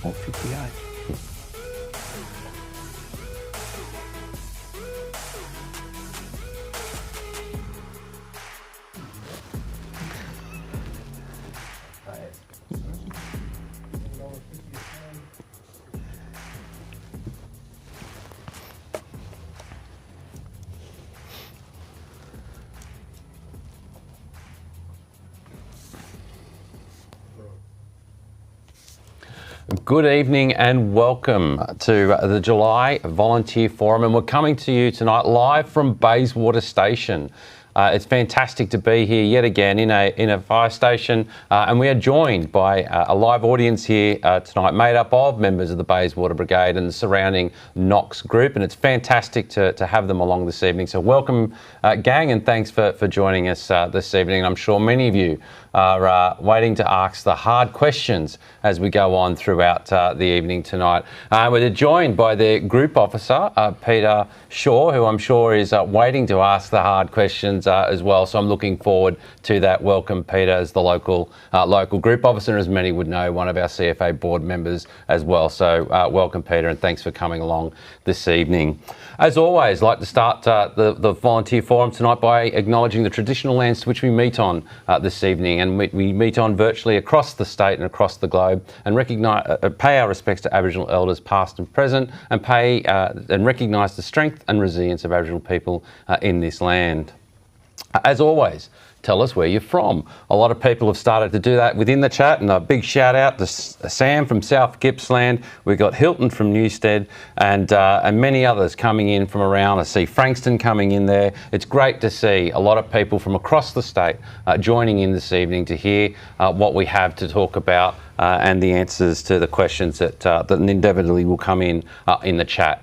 4:58. Good evening and welcome to the July Volunteer Forum, and we're coming to you tonight live from Bayswater Station. It's fantastic to be here yet again in a fire station, and we are joined by a live audience here tonight made up of members of the Bayswater Brigade and the surrounding Knox group, and it's fantastic to have them along this evening. So welcome, gang, and thanks for joining us this evening. I'm sure many of you are waiting to ask the hard questions as we go on throughout the evening tonight. We're joined by their group officer, Peter Shaw, who I'm sure is waiting to ask the hard questions as well. So I'm looking forward to that. Welcome, Peter, as the local group officer, and as many would know, one of our CFA board members as well. So welcome, Peter, and thanks for coming along this evening. As always, I'd like to start the volunteer forum tonight by acknowledging the traditional lands to which we meet on this evening, and we meet on virtually across the state and across the globe, and pay our respects to Aboriginal elders past and present, and recognise the strength and resilience of Aboriginal people in this land. As always, tell us where you're from. A lot of people have started to do that within the chat, and a big shout out to Sam from South Gippsland. We've got Hilton from Newstead, and many others coming in from around. I see Frankston coming in there. It's great to see a lot of people from across the state joining in this evening to hear what we have to talk about and the answers to the questions that inevitably will come in the chat.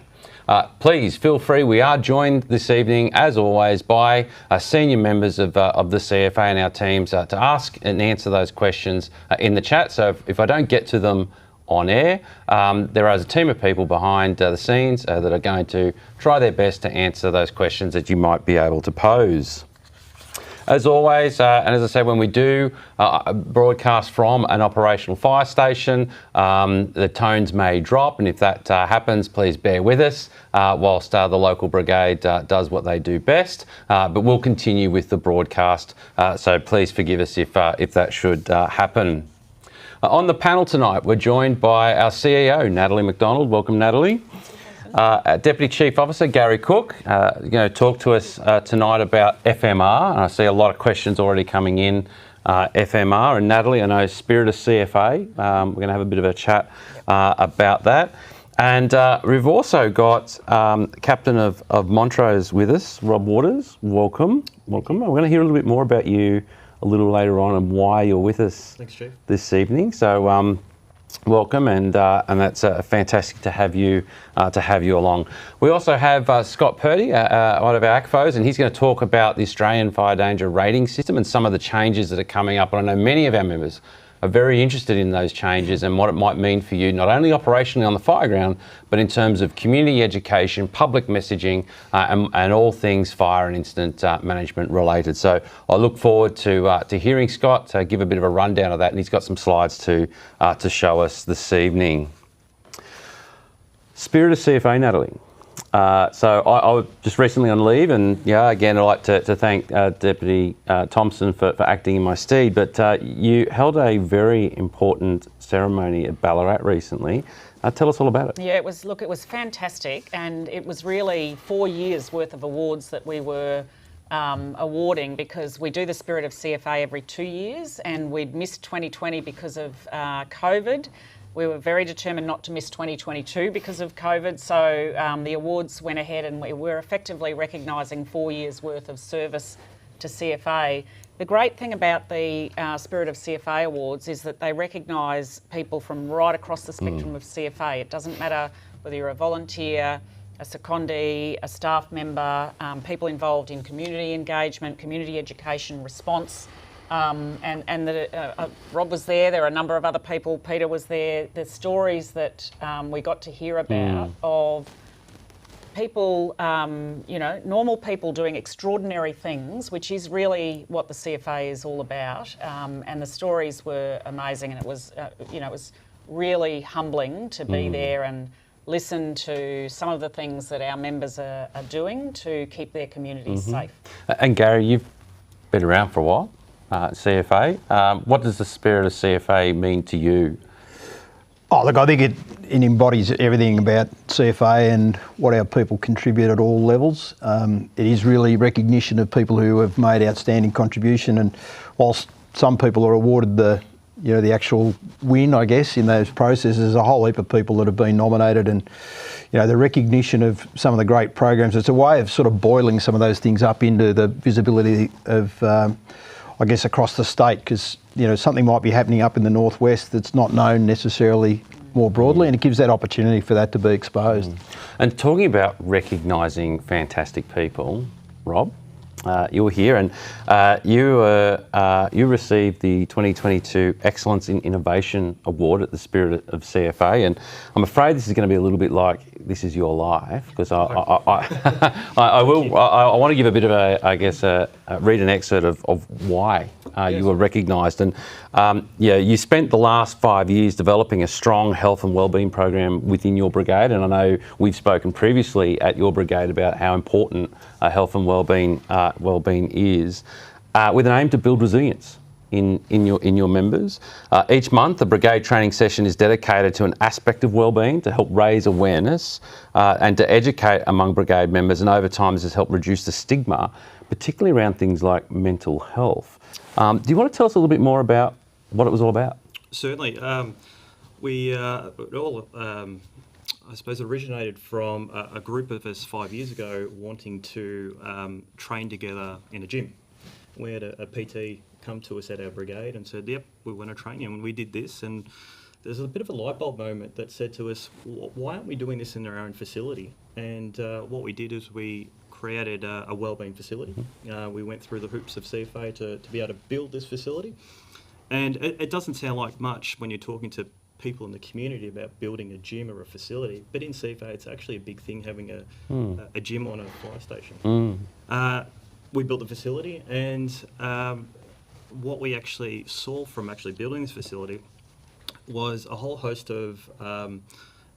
Please feel free. We are joined this evening, as always, by senior members of the CFA and our teams to ask and answer those questions in the chat. So if I don't get to them on air, there is a team of people behind the scenes that are going to try their best to answer those questions that you might be able to pose. As always, and as I said, when we do broadcast from an operational fire station, the tones may drop, and if that happens, please bear with us whilst the local brigade does what they do best. But we'll continue with the broadcast, so please forgive us if that should happen. On the panel tonight, we're joined by our CEO, Natalie McDonald. Welcome, Natalie. Deputy Chief Officer Gary Cook, going to talk to us tonight about FMR. And I see a lot of questions already coming in, FMR. And Natalie, I know Spirit of CFA. We're going to have a bit of a chat about that. And we've also got Captain of Montrose with us, Rob Waters. Welcome. Welcome. We're going to hear a little bit more about you a little later on and why you're with us this evening. So welcome, and that's fantastic to have you along. We also have Scott Purdy, one of our ACFOs, and he's going to talk about the Australian Fire Danger Rating System and some of the changes that are coming up. And I know many of our members are very interested in those changes and what it might mean for you, not only operationally on the fire ground, but in terms of community education, public messaging, and all things fire and incident management related. So I look forward to hearing Scott give a bit of a rundown of that, and he's got some slides to show us this evening. Spirit of CFA, Natalie. So I was just recently on leave, and again, I'd like to thank Deputy Thompson for acting in my stead, but you held a very important ceremony at Ballarat recently. Tell us all about it. Yeah, it was fantastic, and it was really 4 years worth of awards that we were awarding, because we do the Spirit of CFA every 2 years, and we'd missed 2020 because of COVID. We were very determined not to miss 2022 because of COVID, so the awards went ahead, and we were effectively recognising 4 years worth of service to CFA. The great thing about the Spirit of CFA Awards is that they recognise people from right across the spectrum of CFA. It doesn't matter whether you're a volunteer, a secondee, a staff member, people involved in community engagement, community education response. Rob was there are a number of other people, Peter was there. The stories that we got to hear about of people, normal people doing extraordinary things, which is really what the CFA is all about. And the stories were amazing, and it was really humbling to be there and listen to some of the things that our members are doing to keep their communities safe. And Gary, you've been around for a while. CFA. What does the Spirit of CFA mean to you? Oh, look, I think it embodies everything about CFA and what our people contribute at all levels. It is really recognition of people who have made outstanding contribution, and whilst some people are awarded the actual win, I guess, in those processes, there's a whole heap of people that have been nominated, and the recognition of some of the great programs. It's a way of sort of boiling some of those things up into the visibility of I guess across the state, because something might be happening up in the northwest that's not known necessarily more broadly, and it gives that opportunity for that to be exposed. And talking about recognising fantastic people, Rob, you're here, and you received the 2022 Excellence in Innovation Award at the Spirit of CFA, and I'm afraid this is going to be a little bit like This Is Your Life, because I want to give a bit of read an excerpt of why you were recognised, and you spent the last 5 years developing a strong health and wellbeing program within your brigade, and I know we've spoken previously at your brigade about how important health and wellbeing is, with an aim to build resilience in your members. Each month, the brigade training session is dedicated to an aspect of wellbeing to help raise awareness and to educate among brigade members, and over time this has helped reduce the stigma, particularly around things like mental health. Do you want to tell us a little bit more about what it was all about? Certainly. We all, I suppose, originated from a group of us 5 years ago wanting to train together in a gym. We had a PT come to us at our brigade and said, yep, we want to train you, and we did this, and there's a bit of a light bulb moment that said to us, why aren't we doing this in our own facility? And what we did is we created a wellbeing facility. We went through the hoops of CFA to be able to build this facility, and it doesn't sound like much when you're talking to people in the community about building a gym or a facility, but in CFA it's actually a big thing having a gym on a fire station. We built the facility, and what we actually saw from actually building this facility was a whole host of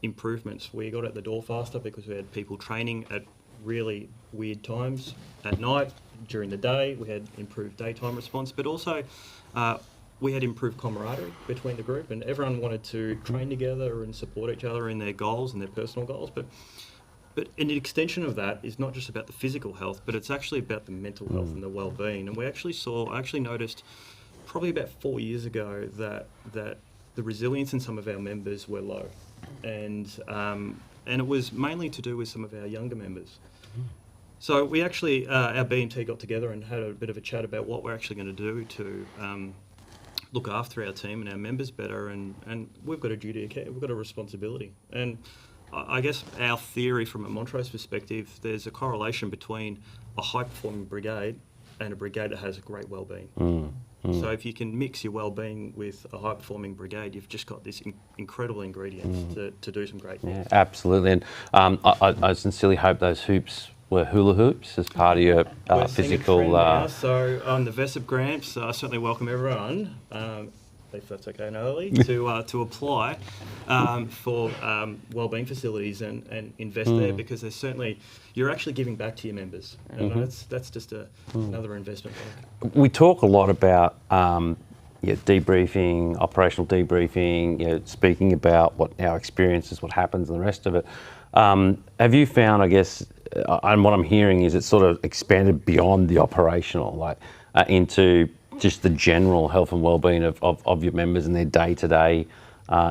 improvements. We got out the door faster because we had people training at really weird times at night, during the day. We had improved daytime response, but also we had improved camaraderie between the group, and everyone wanted to train together and support each other in their goals and their personal goals. But an extension of that is not just about the physical health, but it's actually about the mental health and the well-being. And I actually noticed probably about 4 years ago that the resilience in some of our members were low, and it was mainly to do with some of our younger members. So we actually, our BMT got together and had a bit of a chat about what we're actually going to do to look after our team and our members better, and we've got a duty of care, we've got a responsibility. And I guess our theory from a Montrose perspective, there's a correlation between a high-performing brigade and a brigade that has a great well-being. So if you can mix your well-being with a high-performing brigade, you've just got this incredible ingredients to do some great things. Yeah, absolutely. And I sincerely hope those hoops were hula hoops as part of your physical... So on the VESIP grants, I certainly welcome everyone, if that's okay, Natalie, to apply for wellbeing facilities and invest there, because there's certainly, you're actually giving back to your members, and that's just another investment. We talk a lot about debriefing, operational debriefing, speaking about what our experience is, what happens, and the rest of it. Have you found, I guess, and what I'm hearing is it's sort of expanded beyond the operational, like into just the general health and well-being of your members and their day-to-day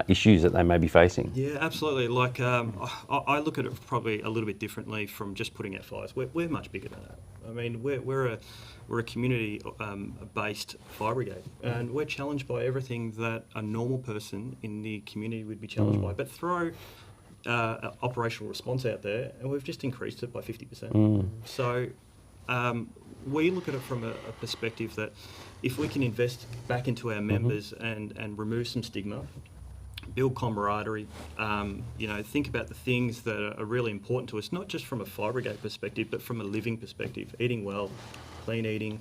issues that they may be facing? Yeah, absolutely. Like I look at it probably a little bit differently from just putting out fires. We're much bigger than that. I mean, we're a community-based fire brigade, and we're challenged by everything that a normal person in the community would be challenged by. But throw operational response out there, and we've just increased it by 50%. So we look at it from a perspective that if we can invest back into our members and remove some stigma, build camaraderie, think about the things that are really important to us, not just from a fire brigade perspective, but from a living perspective, eating well, clean eating,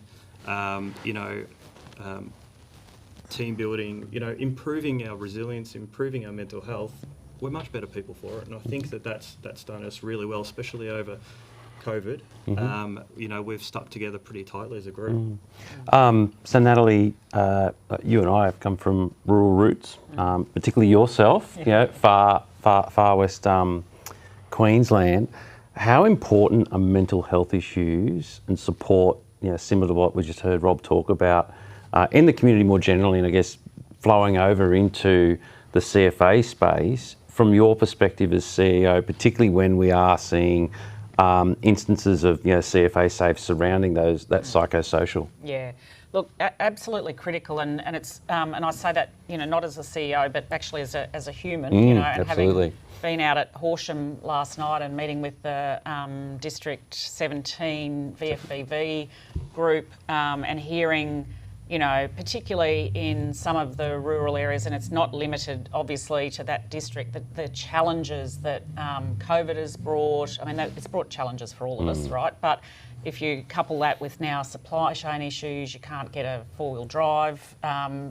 team building, improving our resilience, improving our mental health. We're much better people for it, and I think that's done us really well, especially over COVID. We've stuck together pretty tightly as a group. So Natalie, you and I have come from rural roots, particularly yourself, far west Queensland. How important are mental health issues and support, similar to what we just heard Rob talk about, in the community more generally, and I guess flowing over into the CFA space, from your perspective as CEO, particularly when we are seeing instances of CFA safe surrounding that psychosocial? Yeah, Look, absolutely critical, and it's and I say that, you know, not as a CEO, but actually as a human, you know, and absolutely. having been out at Horsham last night and meeting with the District 17 VFBV group and hearing, you know, particularly in some of the rural areas, and it's not limited obviously to that district, the challenges that COVID has brought. I mean, it's brought challenges for all of us, right? But if you couple that with now supply chain issues, you can't get a four-wheel drive,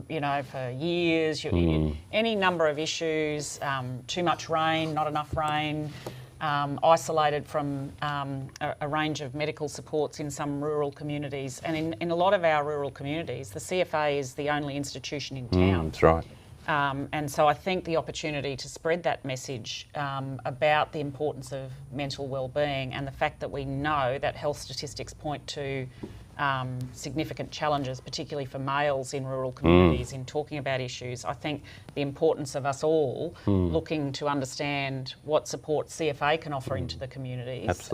you know, for years, any number of issues, too much rain, not enough rain, isolated from a range of medical supports in some rural communities. And in a lot of our rural communities, the CFA is the only institution in town. That's right. And so I think the opportunity to spread that message about the importance of mental wellbeing and the fact that we know that health statistics point to significant challenges, particularly for males in rural communities, in talking about issues. I think the importance of us all looking to understand what support CFA can offer into the communities,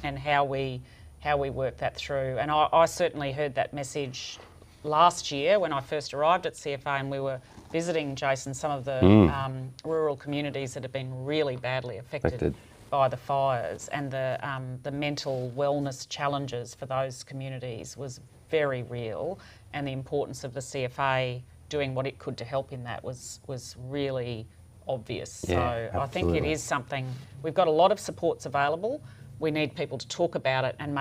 and how we work that through. And I certainly heard that message last year when I first arrived at CFA, and we were visiting, Jason, some of the rural communities that have been really badly affected by the fires, and the mental wellness challenges for those communities was very real, and the importance of the CFA doing what it could to help in that was really obvious. Yeah, so I think it is something, we've got a lot of supports available. We need people to talk about it and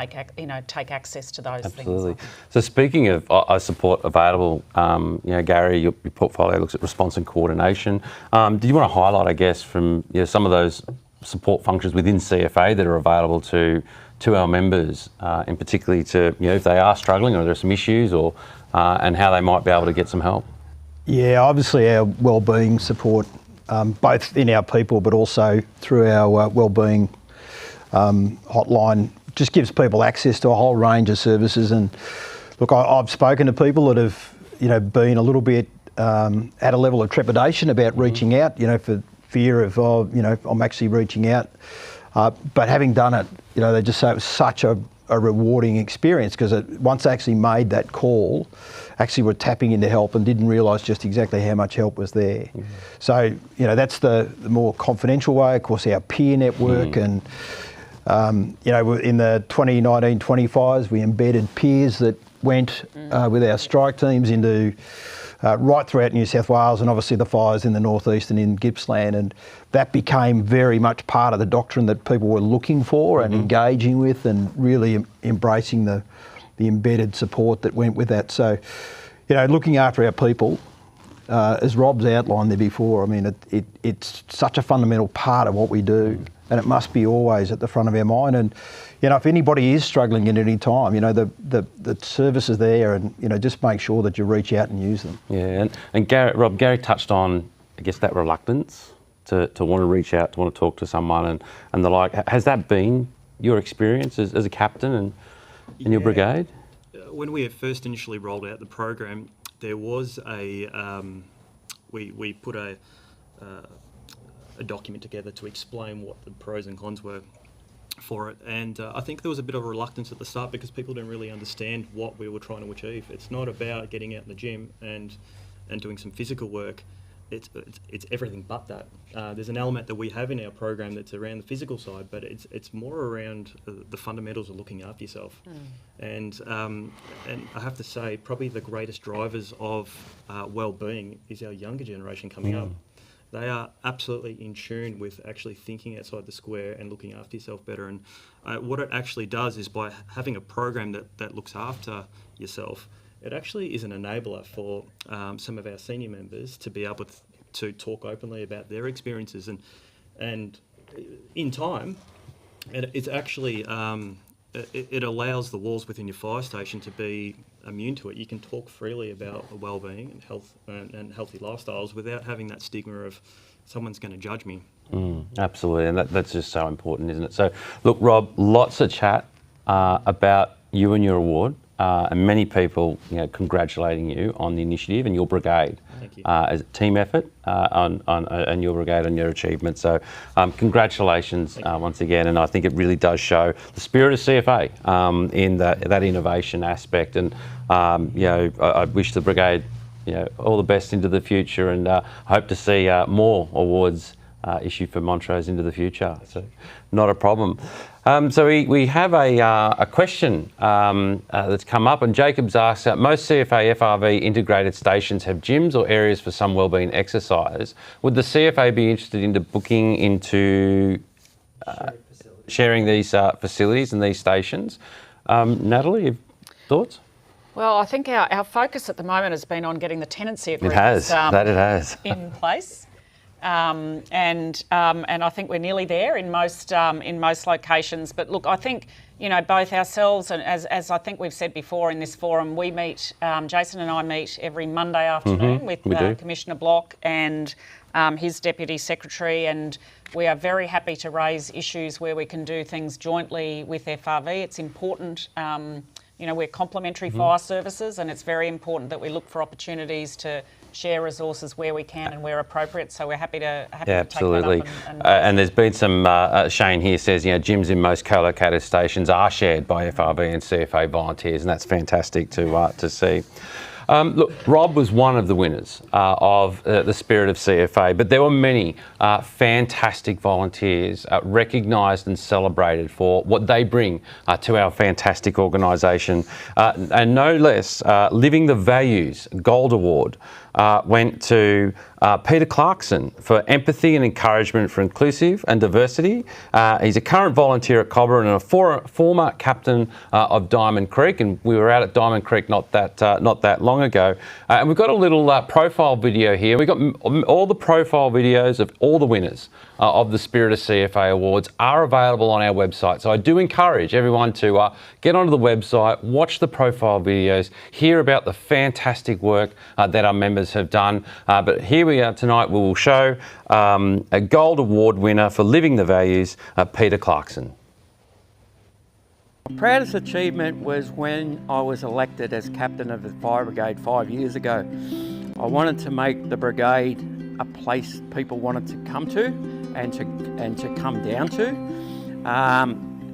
take access to those things. So speaking of support available, you know, Gary, your portfolio looks at response and coordination. Do you want to highlight, I guess, from some of those support functions within CFA that are available to our members, and particularly to, you know, if they are struggling or there are some issues, or and how they might be able to get some help? Yeah, obviously our wellbeing support, both in our people but also through our wellbeing hotline, just gives people access to a whole range of services. And look, I've spoken to people that have, you know, been a little bit at a level of trepidation about reaching out, you know, for fear of, you know, I'm actually reaching out. But having done it, you know, they just say it was such a rewarding experience, because once they actually made that call, actually were tapping into help and didn't realise just exactly how much help was there. So, you know, that's the more confidential way. Of course, our peer network and you know, in the 2019-20 fires, we embedded peers that went with our strike teams into right throughout New South Wales, and obviously the fires in the northeast and in Gippsland, and that became very much part of the doctrine that people were looking for and engaging with, and really embracing the embedded support that went with that. So, you know, looking after our people, as Rob's outlined there before, I mean, it's such a fundamental part of what we do. And it must be always at the front of our mind. And, you know, if anybody is struggling at any time, you know, the service is there, and, you know, just make sure that you reach out and use them. Yeah, and Gary touched on, I guess, that reluctance to want to reach out, to want to talk to someone and the like. Has that been your experience as a captain and in your brigade? When we first initially rolled out the program, there was we put a document together to explain what the pros and cons were for it, and I think there was a bit of reluctance at the start because people didn't really understand what we were trying to achieve. It's not about getting out in the gym and doing some physical work. It's everything but that. There's an element that we have in our program that's around the physical side, but it's more around the fundamentals of looking after yourself. And I have to say, probably the greatest drivers of well-being is our younger generation coming up. They are absolutely in tune with actually thinking outside the square and looking after yourself better. And what it actually does is, by having a program that looks after yourself, it actually is an enabler for some of our senior members to be able to talk openly about their experiences. And in time, it's actually it allows the walls within your fire station to be immune to it. You can talk freely about well-being and health and healthy lifestyles without having that stigma of someone's going to judge me. Absolutely, and that's just so important, isn't it? So, look, Rob, lots of chat about you and your award, and many people, you know, congratulating you on the initiative and your brigade. Thank you. as a team effort on your brigade and your achievements. So congratulations once again, and I think it really does show the spirit of CFA in that innovation aspect. And I wish the brigade all the best into the future, and hope to see more awards issued for Montrose into the future. So not a problem. So we have a question that's come up, and Jacob's asked, most CFA FRV integrated stations have gyms or areas for some wellbeing exercise. Would the CFA be interested into booking into sharing these facilities and these stations? Natalie, thoughts? Well, I think our focus at the moment has been on getting the tenancy agreement It has. in place. And I think we're nearly there in most locations. But look, I think both ourselves and as I think we've said before in this forum, we meet. Jason and I meet every Monday afternoon with Commissioner Block and his Deputy Secretary, and we are very happy to raise issues where we can do things jointly with FRV. It's important. We're complementary fire services, and it's very important that we look for opportunities to share resources where we can and where appropriate. So we're happy to absolutely. Take that up. And there's been some, Shane here says, gyms in most co-located stations are shared by FRV and CFA volunteers, and that's fantastic to see. Look, Rob was one of the winners of the Spirit of CFA, but there were many fantastic volunteers recognised and celebrated for what they bring to our fantastic organisation. And no less, Living the Values Gold Award went to Peter Clarkson for empathy and encouragement for inclusive and diversity. He's a current volunteer at Cobra and a former captain of Diamond Creek, and we were out at Diamond Creek not that long ago. And we've got a little profile video here. We've got all the profile videos of all the winners of the Spirit of CFA Awards are available on our website. So I do encourage everyone to get onto the website, watch the profile videos, hear about the fantastic work that our members have done. But here we are tonight. We will show a Gold Award winner for Living the Values, Peter Clarkson. My proudest achievement was when I was elected as captain of the Fire Brigade 5 years ago. I wanted to make the brigade a place people wanted to come to and to come down to.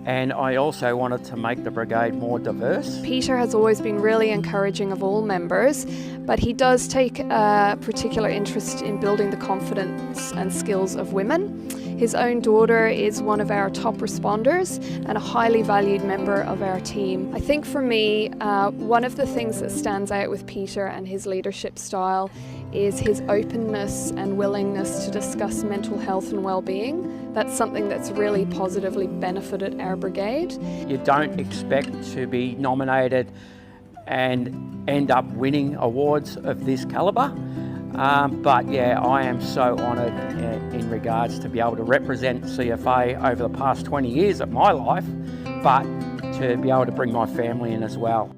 And I also wanted to make the brigade more diverse. Peter has always been really encouraging of all members, but he does take a particular interest in building the confidence and skills of women. His own daughter is one of our top responders and a highly valued member of our team. I think for me, one of the things that stands out with Peter and his leadership style is his openness and willingness to discuss mental health and well-being. That's something that's really positively benefited our brigade. You don't expect to be nominated and end up winning awards of this calibre. But yeah, I am so honoured in regards to be able to represent CFA over the past 20 years of my life, but to be able to bring my family in as well.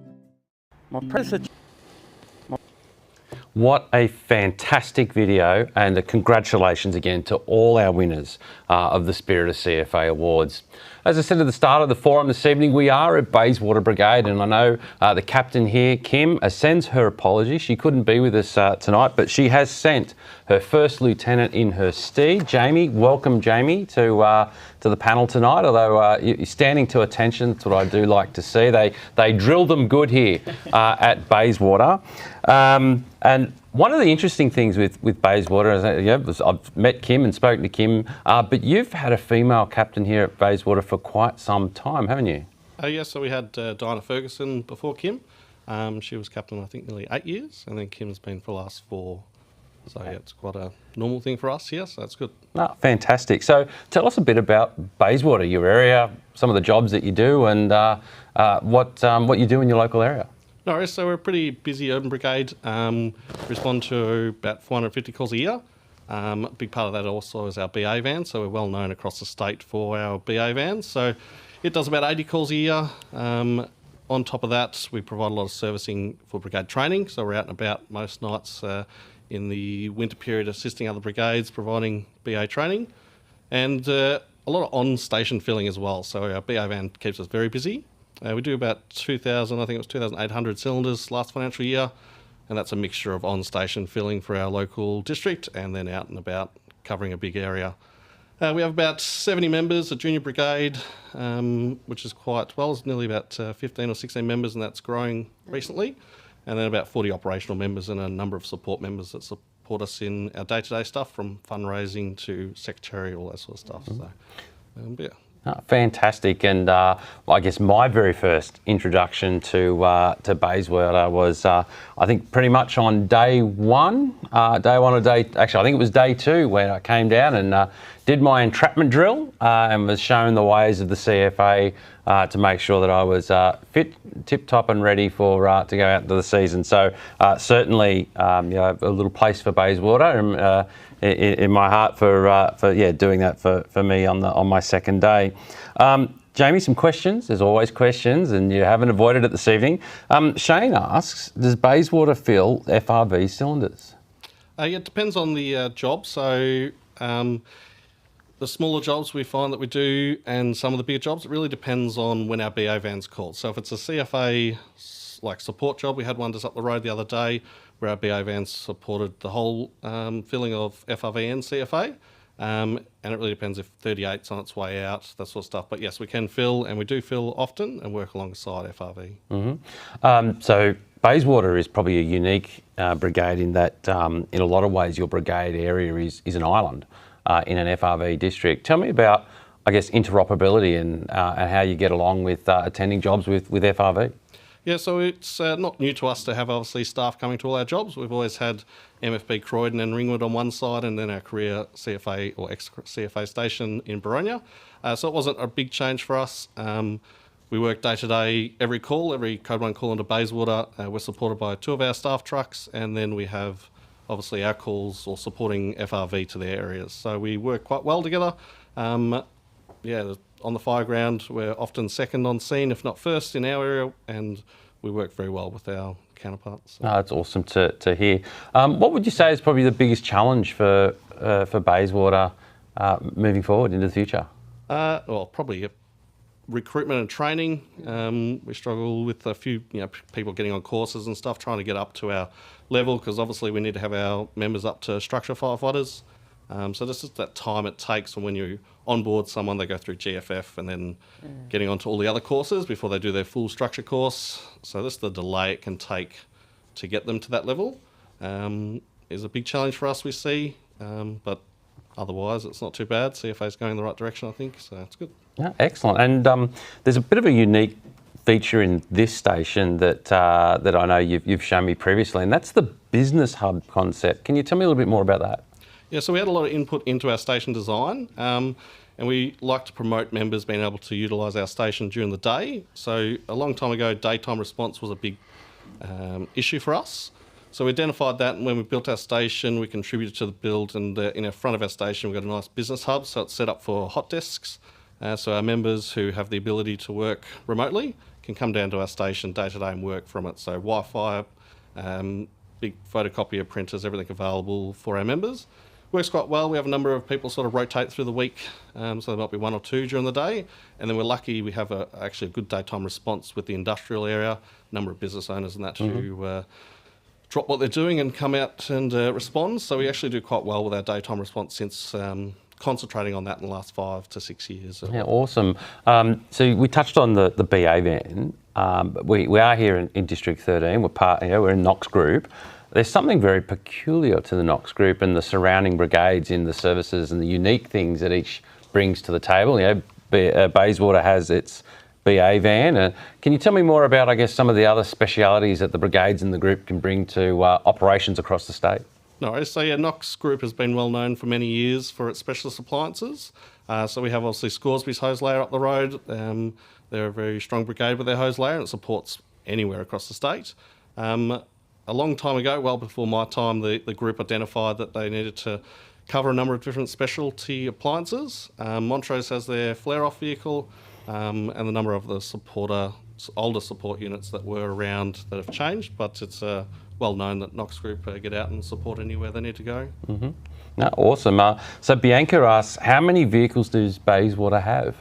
What a fantastic video, and congratulations again to all our winners of the Spirit of CFA Awards. As I said at the start of the forum this evening, we are at Bayswater Brigade, and I know the captain here, Kim, sends her apology. She couldn't be with us tonight, but she has sent her first lieutenant in her stead. Jamie, welcome Jamie to the panel tonight, although you're standing to attention. That's what I do like to see. They drill them good here at Bayswater. And one of the interesting things with Bayswater is I've met Kim and spoken to Kim, but you've had a female captain here at Bayswater for quite some time, haven't you? Yes, so we had Diana Ferguson before Kim. She was captain, I think, nearly 8 years, and then Kim's been for the last 4. So yeah, it's quite a normal thing for us here, so that's good. Oh, fantastic. So tell us a bit about Bayswater, your area, some of the jobs that you do, and what you do in your local area. No, so we're a pretty busy urban brigade. Respond to about 450 calls a year. A big part of that also is our BA van, so we're well known across the state for our BA vans. So it does about 80 calls a year. On top of that, we provide a lot of servicing for brigade training, so we're out and about most nights in the winter period assisting other brigades, providing BA training, and a lot of on-station filling as well. So our BA van keeps us very busy. We do about 2,000, I think it was 2,800 cylinders last financial year. and that's a mixture of on-station filling for our local district and then out and about covering a big area. We have about 70 members, a junior brigade, which is quite well, it's nearly about 15 or 16 members, and that's growing recently. And then about 40 operational members and a number of support members that support us in our day-to-day stuff, from fundraising to secretary, all that sort of stuff. So, yeah. Oh, fantastic, and I guess my very first introduction to Bayswater was I think pretty much on day one or day, actually I think it was day two, when I came down and did my entrapment drill and was shown the ways of the CFA to make sure that I was fit, tip-top and ready for to go out into the season. So certainly a little place for Bayswater in my heart for doing that for me on my second day. Jamie, some questions. There's always questions, and you haven't avoided it this evening. Shane asks, does Bayswater fill FRV cylinders? It depends on the job. So the smaller jobs we find that we do, and some of the bigger jobs, it really depends on when our BA van's called. So if it's a CFA like support job, we had one just up the road the other day where our BA van supported the whole filling of FRV and CFA. And it really depends if 38's on its way out, that sort of stuff. But yes, we can fill, and we do fill often and work alongside FRV. Mm-hmm. So Bayswater is probably a unique brigade in that in a lot of ways your brigade area is an island in an FRV district. Tell me about, I guess, interoperability and how you get along with attending jobs with FRV. Yeah, so it's not new to us to have, obviously, staff coming to all our jobs. We've always had MFB Croydon and Ringwood on one side, and then our career CFA or ex-CFA station in Boronia. So it wasn't a big change for us. We work day to day, every Code 1 call into Bayswater. We're supported by 2 of our staff trucks, and then we have, obviously, our calls or supporting FRV to their areas. So we work quite well together. On the fire ground, we're often second on scene, if not first, in our area, and we work very well with our counterparts. So. Oh, that's awesome to hear. What would you say is probably the biggest challenge for Bayswater moving forward into the future? Probably recruitment and training. We struggle with a few people getting on courses and stuff, trying to get up to our level, because obviously we need to have our members up to structure firefighters. So this is that time it takes from when you onboard someone, they go through GFF and then getting onto all the other courses before they do their full structure course. So this is the delay it can take to get them to that level. Is a big challenge for us, we see, but otherwise it's not too bad. CFA's going in the right direction, I think, so it's good. Yeah, excellent. And there's a bit of a unique feature in this station that I know you've shown me previously, and that's the business hub concept. Can you tell me a little bit more about that? Yeah, so we had a lot of input into our station design, and we like to promote members being able to utilise our station during the day. So a long time ago, daytime response was a big issue for us. So we identified that, and when we built our station, we contributed to the build, and in our front of our station, we've got a nice business hub, so it's set up for hot desks. So our members who have the ability to work remotely can come down to our station day to day and work from it. So Wi-Fi, big photocopier printers, everything available for our members. Works quite well. We have a number of people sort of rotate through the week, so there might be 1 or 2 during the day. And then we're lucky we have actually a good daytime response with the industrial area, a number of business owners and that who drop what they're doing and come out and respond. So we actually do quite well with our daytime response since concentrating on that in the last 5 to 6 years. Yeah, awesome. So we touched on the BA van. We are here in District 13. We're in Knox Group. There's something very peculiar to the Knox Group and the surrounding brigades in the services and the unique things that each brings to the table. Bayswater has its BA van. Can you tell me more about, I guess, some of the other specialities that the brigades in the group can bring to operations across the state? No, so yeah, Knox Group has been well known for many years for its specialist appliances. So we have obviously Scoresby's hose layer up the road. They're a very strong brigade with their hose layer, and it supports anywhere across the state. A long time ago, well before my time, the group identified that they needed to cover a number of different specialty appliances. Montrose has their flare-off vehicle, and the number of the older support units that were around that have changed, but it's well known that Knox Group get out and support anywhere they need to go. Mm-hmm. No, awesome. So Bianca asks, how many vehicles does Bayswater have?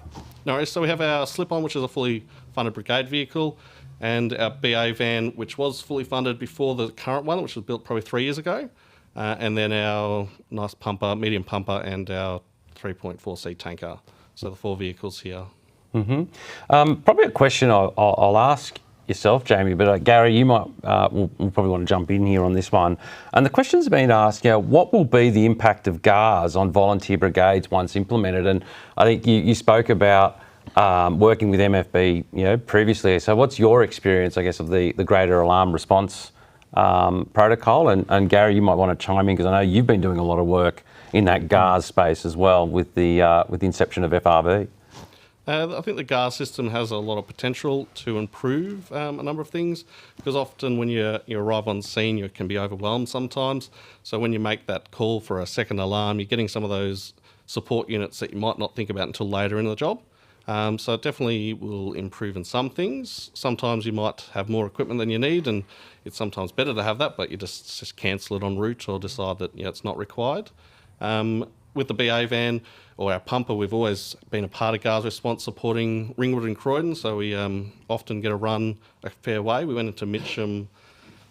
No, so we have our slip-on, which is a fully funded brigade vehicle, and our BA van, which was fully funded before the current one, which was built probably 3 years ago, and then our nice pumper, medium pumper, and our 3.4C tanker. So the 4 vehicles here. Probably a question I'll ask yourself, Jamie, but Gary, you might will probably want to jump in here on this one. And the question's been asked, what will be the impact of GARS on volunteer brigades once implemented? And I think you spoke about working with MFB, previously. So what's your experience, I guess, of the greater alarm response protocol? And Gary, you might want to chime in, because I know you've been doing a lot of work in that GARS space as well with the inception of FRB. I think the GARS system has a lot of potential to improve a number of things, because often when you arrive on scene, you can be overwhelmed sometimes. So when you make that call for a second alarm, you're getting some of those support units that you might not think about until later in the job. So it definitely will improve in some things. Sometimes you might have more equipment than you need, and it's sometimes better to have that, but you just cancel it en route or decide that it's not required. With the BA van or our pumper, we've always been a part of GARS response supporting Ringwood and Croydon, so we often get a run a fair way. We went into Mitcham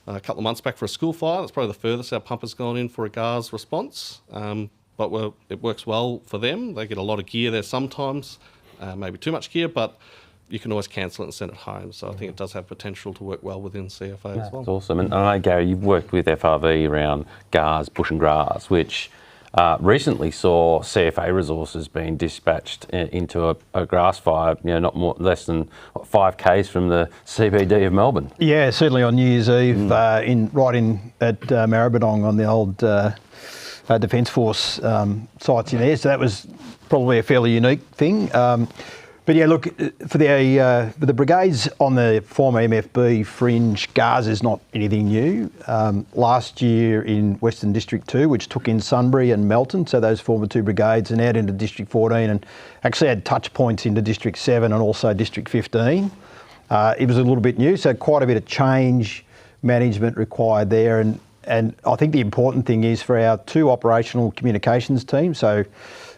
a couple of months back for a school fire. That's probably the furthest our pumper's gone in for a GARS response, but it works well for them. They get a lot of gear there sometimes, maybe too much gear, but you can always cancel it and send it home. So I think it does have potential to work well within CFA as well. That's awesome. And I know, Gary, you've worked with FRV around GARS, bush and grass, which recently saw CFA resources being dispatched into a grass fire, less than 5 k's from the CBD of Melbourne. Yeah, certainly on New Year's Eve, right in at Maribyrnong on the old Defence Force sites in there. So that was probably a fairly unique thing. But yeah, look, for the brigades on the former MFB fringe, GARS is not anything new. Last year in Western District 2, which took in Sunbury and Melton, so those former 2 brigades, and out into District 14, and actually had touch points into District 7 and also District 15. It was a little bit new, so quite a bit of change management required there. And I think the important thing is for our 2 operational communications teams, so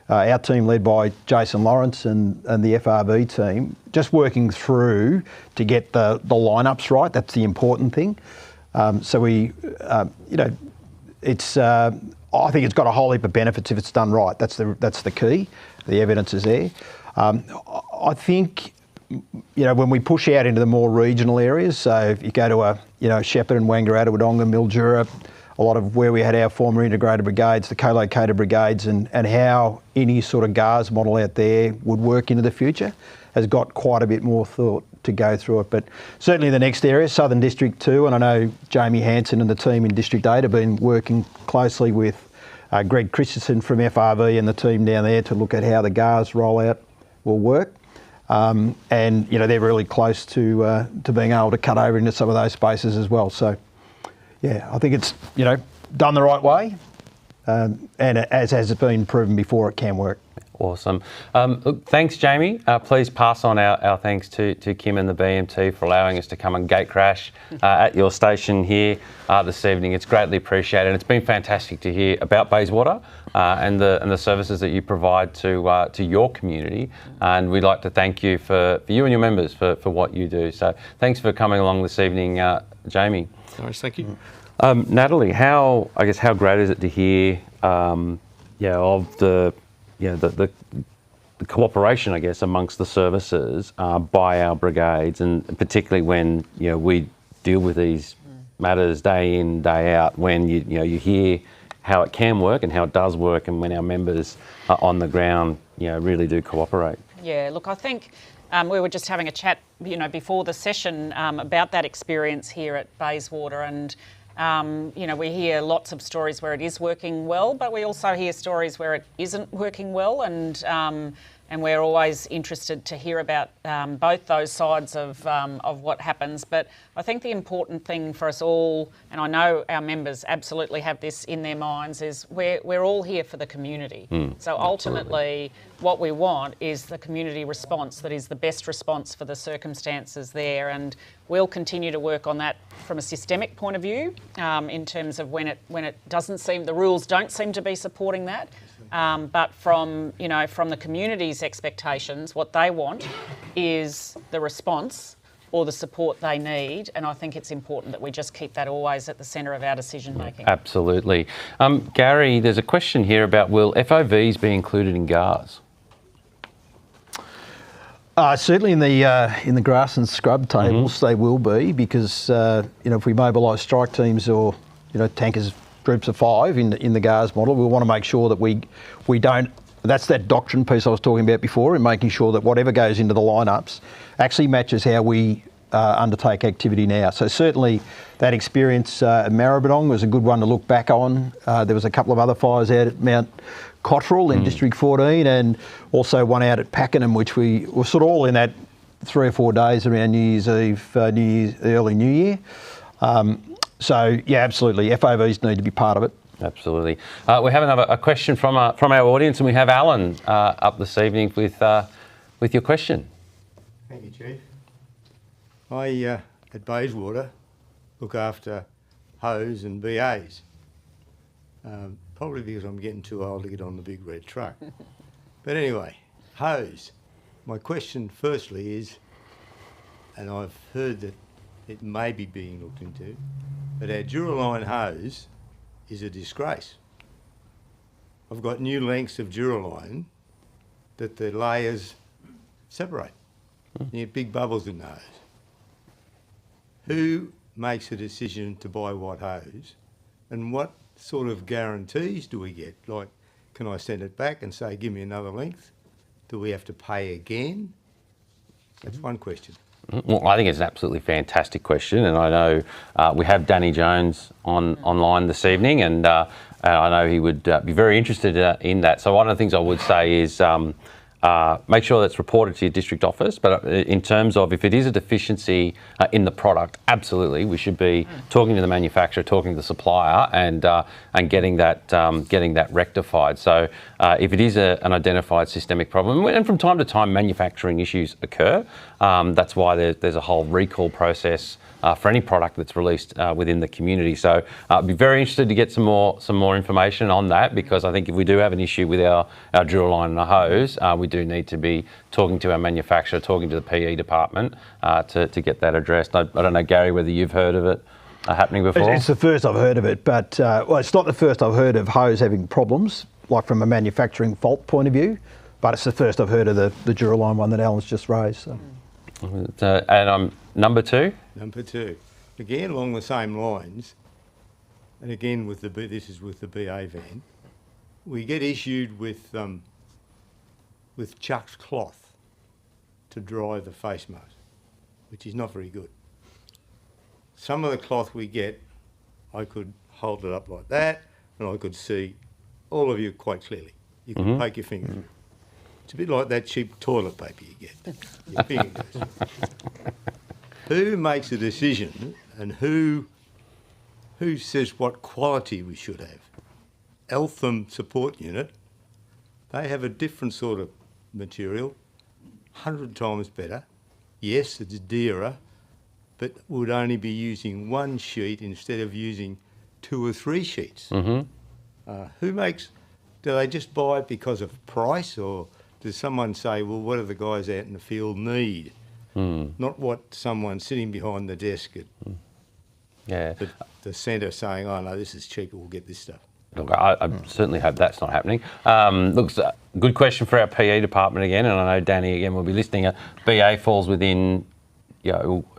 our team led by Jason Lawrence and the FRB team, just working through to get the lineups right. That's the important thing. So we, it's I think it's got a whole heap of benefits if it's done right. That's the key. The evidence is there. I think, when we push out into the more regional areas, so if you go to Shepherd and Wangaratta, Wodonga, Mildura, a lot of where we had our former integrated brigades, the co-located brigades, and how any sort of GARS model out there would work into the future has got quite a bit more thought to go through it. But certainly the next area, Southern District 2, and I know Jamie Hansen and the team in District 8 have been working closely with Greg Christensen from FRV and the team down there to look at how the GARS rollout will work. And they're really close to being able to cut over into some of those spaces as well. So yeah, I think it's done the right way, and as has been proven before, it can work. Awesome. Look, thanks, Jamie. Please pass on our thanks to Kim and the BMT for allowing us to come and gate crash at your station here this evening. It's greatly appreciated. And it's been fantastic to hear about Bayswater and the services that you provide to your community. And we'd like to thank you for you and your members for what you do. So thanks for coming along this evening, Jamie. No worries, thank you. Natalie, how great is it to hear of the cooperation, I guess, amongst the services by our brigades, and particularly when we deal with these matters day in, day out, when you hear how it can work and how it does work, and when our members are on the ground really do cooperate. Yeah, look, I think we were just having a chat before the session about that experience here at Bayswater, and we hear lots of stories where it is working well, but we also hear stories where it isn't working well, and we're always interested to hear about both those sides of what happens. But I think the important thing for us all, and I know our members absolutely have this in their minds, is we're all here for the community. So ultimately, what we want is the community response that is the best response for the circumstances there, and we'll continue to work on that from a systemic point of view in terms of when it doesn't seem, the rules don't seem to be supporting that. But from the community's expectations, what they want is the response or the support they need, and I think it's important that we just keep that always at the centre of our decision making. Absolutely. Gary, there's a question here about will FOVs be included in GARs? Certainly in the grass and scrub tables, they will be, because if we mobilise strike teams or tankers groups of 5 in the GARS model, we want to make sure that we don't. That's that doctrine piece I was talking about before, in making sure that whatever goes into the lineups actually matches how we undertake activity now. So certainly that experience at Maribyrnong was a good one to look back on. There was a couple of other fires out at Mount Cotterell in District 14, and also one out at Pakenham, which we were sort of all in that 3 or 4 days around New Year's Eve, early New Year. So yeah, absolutely, FOVs need to be part of it. Absolutely. We have a question from our audience, and we have Alan up this evening with your question. Thank you, Chief. I, at Bayswater, look after hose and BAs. Probably because I'm getting too old to get on the big red truck. But anyway, hose. My question firstly is, and I've heard that it may be being looked into, but our Duraline hose is a disgrace. I've got new lengths of Duraline that the layers separate. You get big bubbles in the hose. Who makes a decision to buy what hose, and what sort of guarantees do we get? Like, can I send it back and say, give me another length? Do we have to pay again? That's one question. Well, I think it's an absolutely fantastic question, and I know we have Danny Jones online this evening, and I know he would be very interested in that. So one of the things I would say is make sure that's reported to your district office. But in terms of if it is a deficiency in the product, absolutely, we should be talking to the manufacturer, talking to the supplier, and getting that rectified. So if it is an identified systemic problem, and from time to time manufacturing issues occur, that's why there's a whole recall process for any product that's released within the community. So I'd be very interested to get some more information on that, because I think if we do have an issue with our Duraline and our hose, we do need to be talking to our manufacturer, talking to the PE department to get that addressed. I don't know, Gary, whether you've heard of it happening before? It's the first I've heard of it, but well, it's not the first I've heard of hose having problems, like from a manufacturing fault point of view, but it's the first I've heard of the Duraline one that Alan's just raised. So. And number 2? Number 2, again along the same lines, and again this is with the BA van, we get issued with chucked cloth to dry the face mask, which is not very good. Some of the cloth we get, I could hold it up like that, and I could see all of you quite clearly. You can poke your finger through. It's a bit like that cheap toilet paper you get. Your finger goes. Who makes a decision, and who says what quality we should have? Eltham Support Unit, they have a different sort of material, 100 times better. Yes, it's dearer, but would only be using 1 sheet instead of using 2 or 3 sheets. Do they just buy it because of price, or does someone say, well, what do the guys out in the field need? Not what someone sitting behind the desk at the centre saying, oh no, this is cheaper, we'll get this stuff. Look, I certainly hope that's not happening. Looks good question for our PE department again, and I know Danny again will be listening. BA falls within,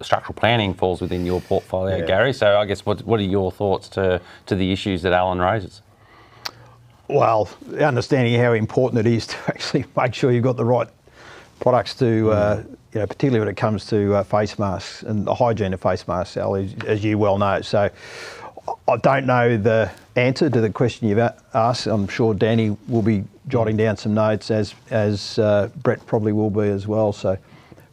structural planning falls within your portfolio, Gary. So I guess what are your thoughts to the issues that Alan raises? Well, understanding how important it is to actually make sure you've got the right products to, particularly when it comes to face masks and the hygiene of face masks, Al, as you well know. So I don't know the answer to the question you've asked. I'm sure Danny will be jotting down some notes, as Brett probably will be as well. So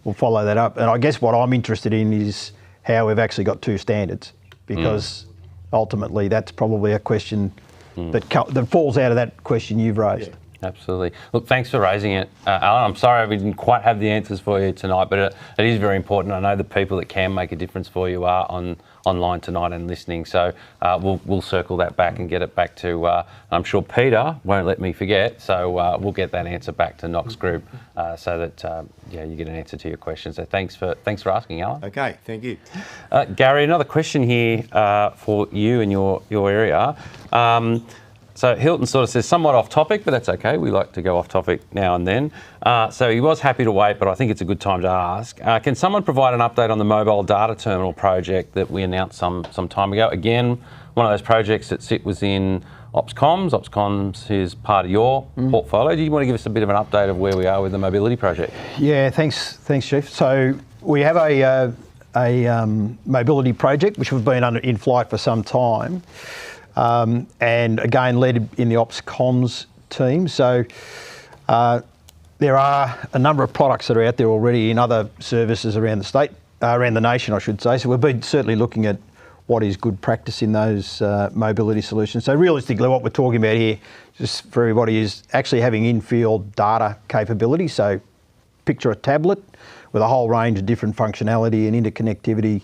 we'll follow that up. And I guess what I'm interested in is how we've actually got 2 standards, because ultimately that's probably a question that falls out of that question you've raised. Absolutely. Look, thanks for raising it, Alan. I'm sorry we didn't quite have the answers for you tonight, but it is very important. I know the people that can make a difference for you are online tonight and listening. So we'll circle that back and get it back to. I'm sure Peter won't let me forget. So we'll get that answer back to Knox Group so that you get an answer to your question. So thanks for asking, Alan. Okay, thank you. Gary, another question here for you and your area. So Hilton sort of says somewhat off topic, but that's okay. We like to go off topic now and then. So he was happy to wait, but I think it's a good time to ask. Can someone provide an update on the mobile data terminal project that we announced some time ago? Again, one of those projects that sit within OpsComs. OpsComs is part of your portfolio. Do you want to give us a bit of an update of where we are with the mobility project? Yeah, thanks, Chief. So we have a mobility project which we've been in flight for some time. And again, led in the OpsComs team. So there are a number of products that are out there already in other services around the state, around the nation, I should say. So we've been certainly looking at what is good practice in those mobility solutions. So realistically, what we're talking about here, just for everybody, is actually having in-field data capability. So picture a tablet with a whole range of different functionality and interconnectivity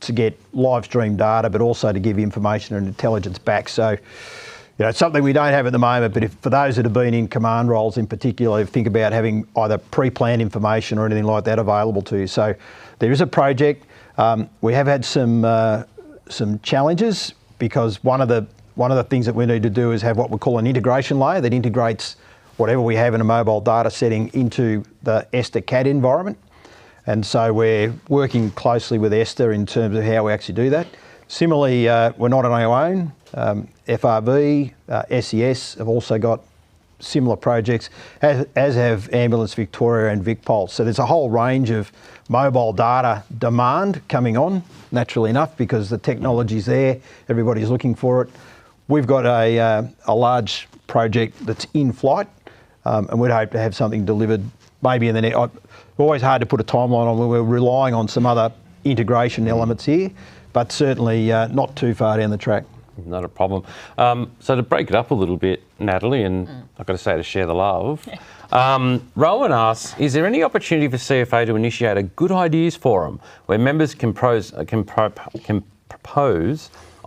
to get live stream data, but also to give information and intelligence back. So, it's something we don't have at the moment, but for those that have been in command roles in particular, think about having either pre-planned information or anything like that available to you. So there is a project. We have had some challenges because one of the things that we need to do is have what we call an integration layer that integrates whatever we have in a mobile data setting into the Esther CAD environment. And so we're working closely with Esther in terms of how we actually do that. Similarly, we're not on our own. FRV, SES have also got similar projects, as have Ambulance Victoria and VicPulse. So there's a whole range of mobile data demand coming on, naturally enough, because the technology's there, everybody's looking for it. We've got a large project that's in flight, and we'd hope to have something delivered maybe in the next. Always hard to put a timeline on when we're relying on some other integration elements here, but certainly not too far down the track. Not a problem. So to break it up a little bit, Natalie, and I've got to say to share the love, Rowan asks, is there any opportunity for CFA to initiate a good ideas forum where members can propose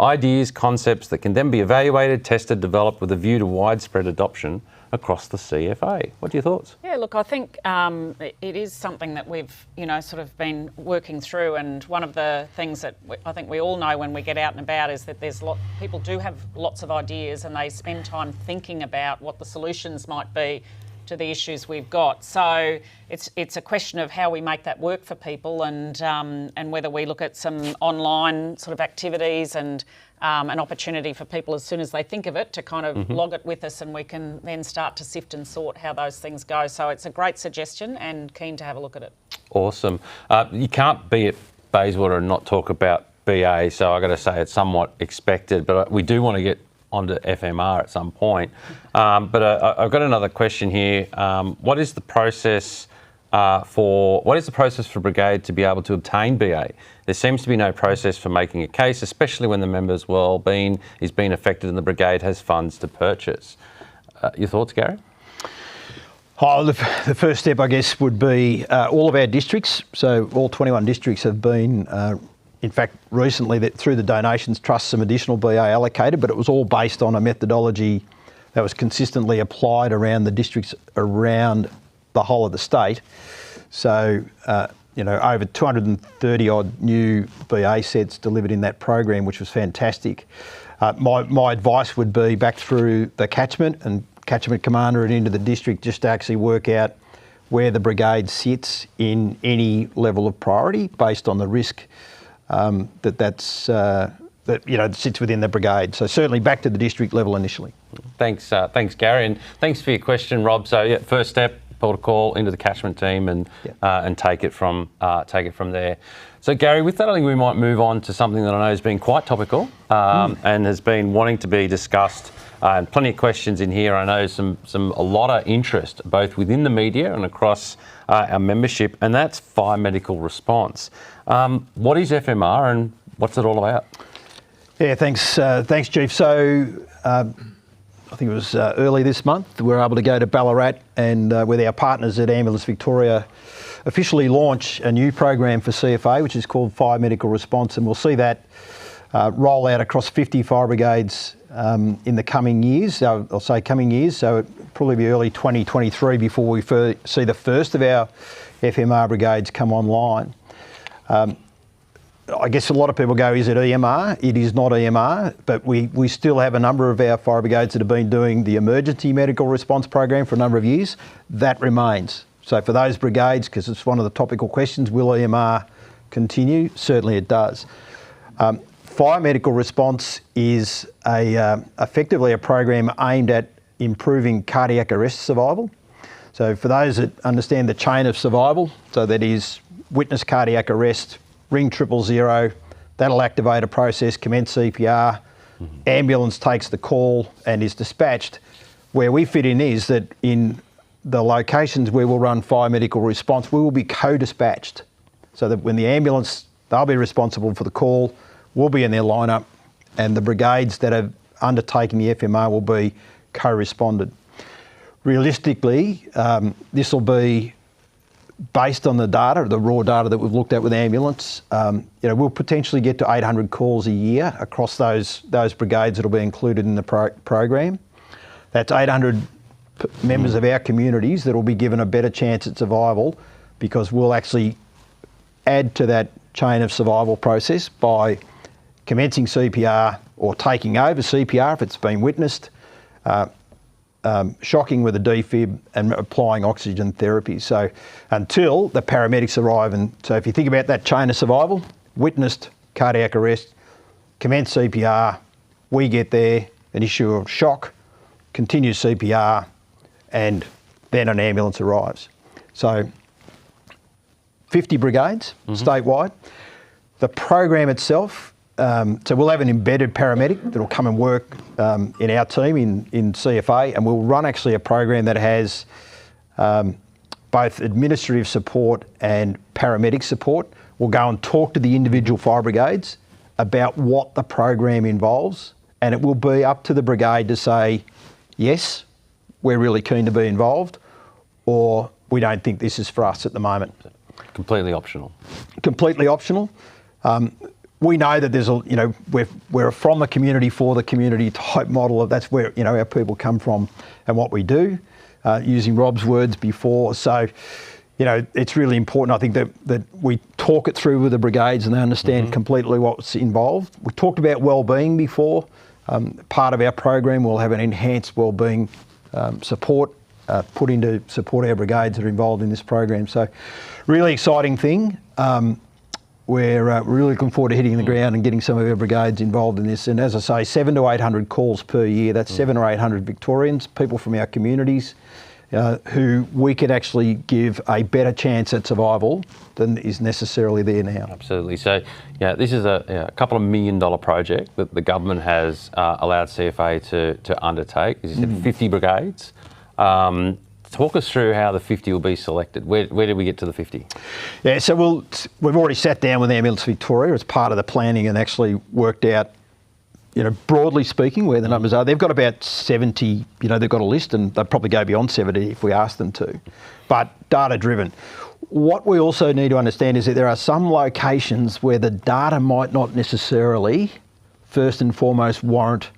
ideas, concepts that can then be evaluated, tested, developed with a view to widespread adoption across the CFA? What are your thoughts? Yeah, look, I think it is something that we've, sort of been working through, and one of the things that I think we all know when we get out and about is that people do have lots of ideas and they spend time thinking about what the solutions might be to the issues we've got. So it's a question of how we make that work for people, and whether we look at some online sort of activities and an opportunity for people as soon as they think of it to kind of log it with us, and we can then start to sift and sort how those things go. So it's a great suggestion and keen to have a look at it. Awesome. You can't be at Bayswater and not talk about BA, so I've got to say it's somewhat expected, but we do want to get onto FMR at some point. But I've got another question here. What is the process for Brigade to be able to obtain BA? There seems to be no process for making a case, especially when the member's well-being is being affected and the Brigade has funds to purchase. Your thoughts, Gary? Oh, the first step, I guess, would be all of our districts. So all 21 districts have been, in fact, recently through the donations trust, some additional BA allocated, but it was all based on a methodology that was consistently applied around the districts around the whole of the state. So, over 230 odd new BA sets delivered in that program, which was fantastic. My advice would be back through the catchment and catchment commander and into the district, just to actually work out where the brigade sits in any level of priority based on the risk that sits within the brigade. So certainly back to the district level initially. Thanks, Gary, and thanks for your question, Rob. So yeah, first step, protocol into the catchment team and take it from there. So Gary, with that, I think we might move on to something that I know has been quite topical and has been wanting to be discussed. And plenty of questions in here. I know a lot of interest both within the media and across our membership, and that's fire medical response. What is FMR and what's it all about? Yeah, thanks, Chief. So I think it was early this month, we were able to go to Ballarat and with our partners at Ambulance Victoria officially launch a new program for CFA, which is called Fire Medical Response, and we'll see that roll out across 50 fire brigades in the coming years. I'll say coming years, so it'll probably be early 2023 before we see the first of our FMR brigades come online. I guess a lot of people go, is it EMR? It is not EMR, but we still have a number of our fire brigades that have been doing the emergency medical response program for a number of years. That remains. So for those brigades, because it's one of the topical questions, will EMR continue? Certainly it does. Fire medical response is effectively a program aimed at improving cardiac arrest survival. So for those that understand the chain of survival, so that is witness cardiac arrest, ring 000, that'll activate a process, commence CPR, ambulance takes the call and is dispatched. Where we fit in is that in the locations where we'll run fire medical response, we will be co-dispatched. So that when the ambulance, they'll be responsible for the call, we'll be in their lineup, and the brigades that are undertaking the FMR will be co-responded. Realistically, this will be based on the data, the raw data that we've looked at with ambulance. We'll potentially get to 800 calls a year across those brigades that will be included in the program. That's 800 members of our communities that will be given a better chance at survival, because we'll actually add to that chain of survival process by commencing CPR or taking over CPR if it's been witnessed, shocking with a defib and applying oxygen therapy. So until the paramedics arrive, and so if you think about that chain of survival, witnessed cardiac arrest, commence CPR, we get there, an issue of shock, continue CPR, and then an ambulance arrives. So 50 brigades statewide. The program itself, so we'll have an embedded paramedic that will come and work in our team in CFA, and we'll run actually a program that has both administrative support and paramedic support. We'll go and talk to the individual fire brigades about what the program involves, and it will be up to the brigade to say, yes, we're really keen to be involved, or we don't think this is for us at the moment. Completely optional. Completely optional. We know that there's we're from the community for the community type model of that's where our people come from and what we do, using Rob's words before. So, it's really important, I think, that we talk it through with the brigades and they understand completely what's involved. We talked about wellbeing before. Part of our program will have an enhanced wellbeing support put in to support our brigades that are involved in this program. So, really exciting thing. We're really looking forward to hitting the ground and getting some of our brigades involved in this. And as I say, 700 to 800 calls per year. That's 700 or 800 Victorians, people from our communities, who we could actually give a better chance at survival than is necessarily there now. Absolutely. So, this is a couple of $1 million project that the government has allowed CFA to undertake. As you said, 50 brigades. Talk us through how the 50 will be selected. Where did we get to the 50? Yeah, so we've already sat down with Ambulance Victoria as part of the planning and actually worked out, broadly speaking, where the numbers are. They've got about 70, they've got a list, and they'd probably go beyond 70 if we asked them to. But data-driven. What we also need to understand is that there are some locations where the data might not necessarily, first and foremost, warrant.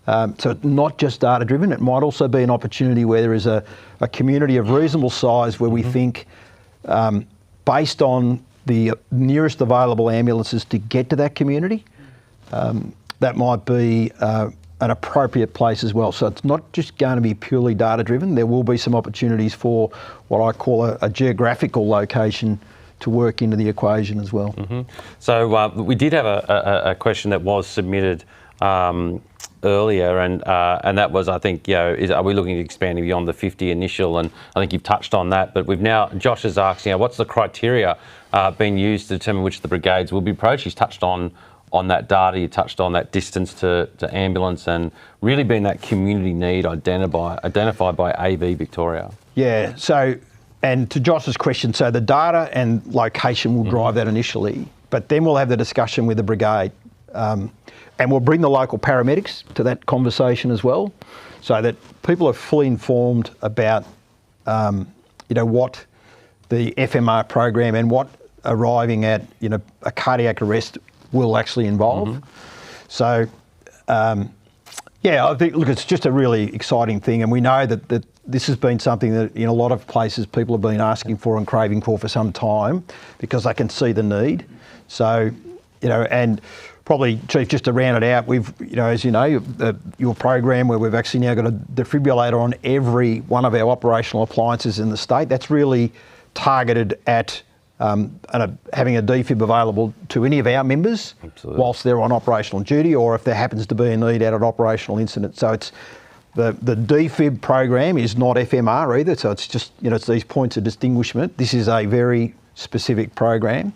So it's not just data-driven, it might also be an opportunity where there is a community of reasonable size where we think, based on the nearest available ambulances to get to that community, that might be an appropriate place as well. So it's not just going to be purely data-driven. There will be some opportunities for what I call a geographical location to work into the equation as well. So we did have a question that was submitted earlier, and that was, I think, are we looking at expanding beyond the 50 initial? And I think you've touched on that, but Josh is asking, what's the criteria being used to determine which of the brigades will be approached? He's touched on that data, you touched on that distance to ambulance, and really being that community need identified by AV Victoria. Yeah, so, and to Josh's question, so the data and location will drive that initially, but then we'll have the discussion with the brigade And we'll bring the local paramedics to that conversation as well, so that people are fully informed about, what the FMR program and what arriving at, a cardiac arrest will actually involve. So, I think, look, it's just a really exciting thing, and we know that this has been something that in a lot of places people have been asking for and craving for some time, because they can see the need. So, and probably, Chief, just to round it out, we've, as you know, your program where we've actually now got a defibrillator on every one of our operational appliances in the state, that's really targeted at having a defib available to any of our members. Absolutely. Whilst they're on operational duty, or if there happens to be a need at an operational incident. So it's the defib program is not FMR either, so it's just, it's these points of distinguishment. This is a very specific program.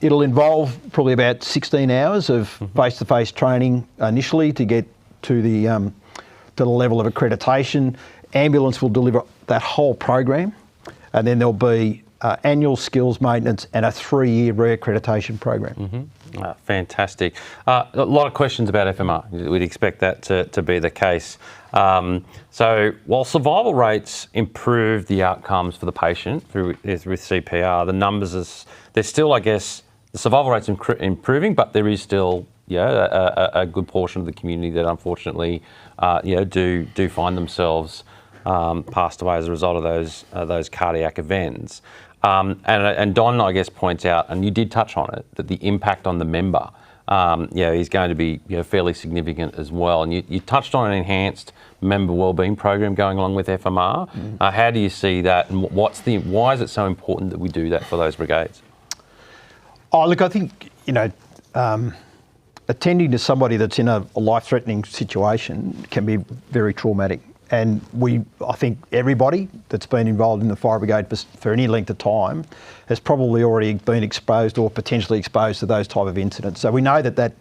It'll involve probably about 16 hours of face-to-face training initially to get to the level of accreditation. Ambulance will deliver that whole program, and then there'll be annual skills maintenance and a 3-year re-accreditation program. Fantastic. A lot of questions about FMR. We'd expect that to be the case. So while survival rates improve the outcomes for the patient with CPR, the numbers there's still, I guess, the survival rate's improving, but there is still a good portion of the community that unfortunately do find themselves passed away as a result of those cardiac events. And Don, I guess, points out, and you did touch on it, that the impact on the member is going to be fairly significant as well. And you touched on an enhanced member wellbeing program going along with FMR. How do you see that, and why is it so important that we do that for those brigades? Oh, look, I think, attending to somebody that's in a life-threatening situation can be very traumatic. And I think everybody that's been involved in the fire brigade for any length of time has probably already been exposed or potentially exposed to those type of incidents. So we know that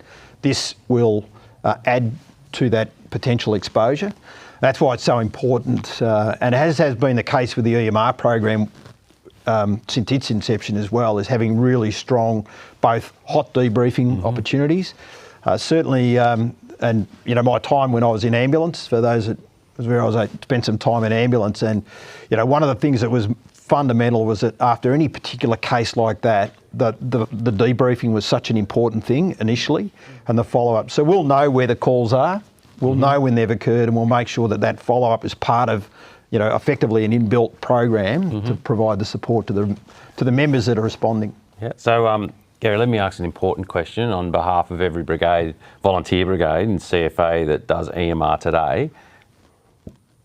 this will add to that potential exposure. That's why it's so important, and as has been the case with the EMR program since its inception as well, is having really strong both hot debriefing opportunities. Certainly, and my time when I was in ambulance, for those that where I spent some time in ambulance, and one of the things that was fundamental was that after any particular case like that, the debriefing was such an important thing initially, and the follow-up. So we'll know where the calls are, we'll know when they've occurred, and we'll make sure that follow-up is part of effectively an inbuilt program to provide the support to the members that are responding. Yeah. So Gary, let me ask an important question on behalf of every brigade, volunteer brigade and CFA that does EMR today.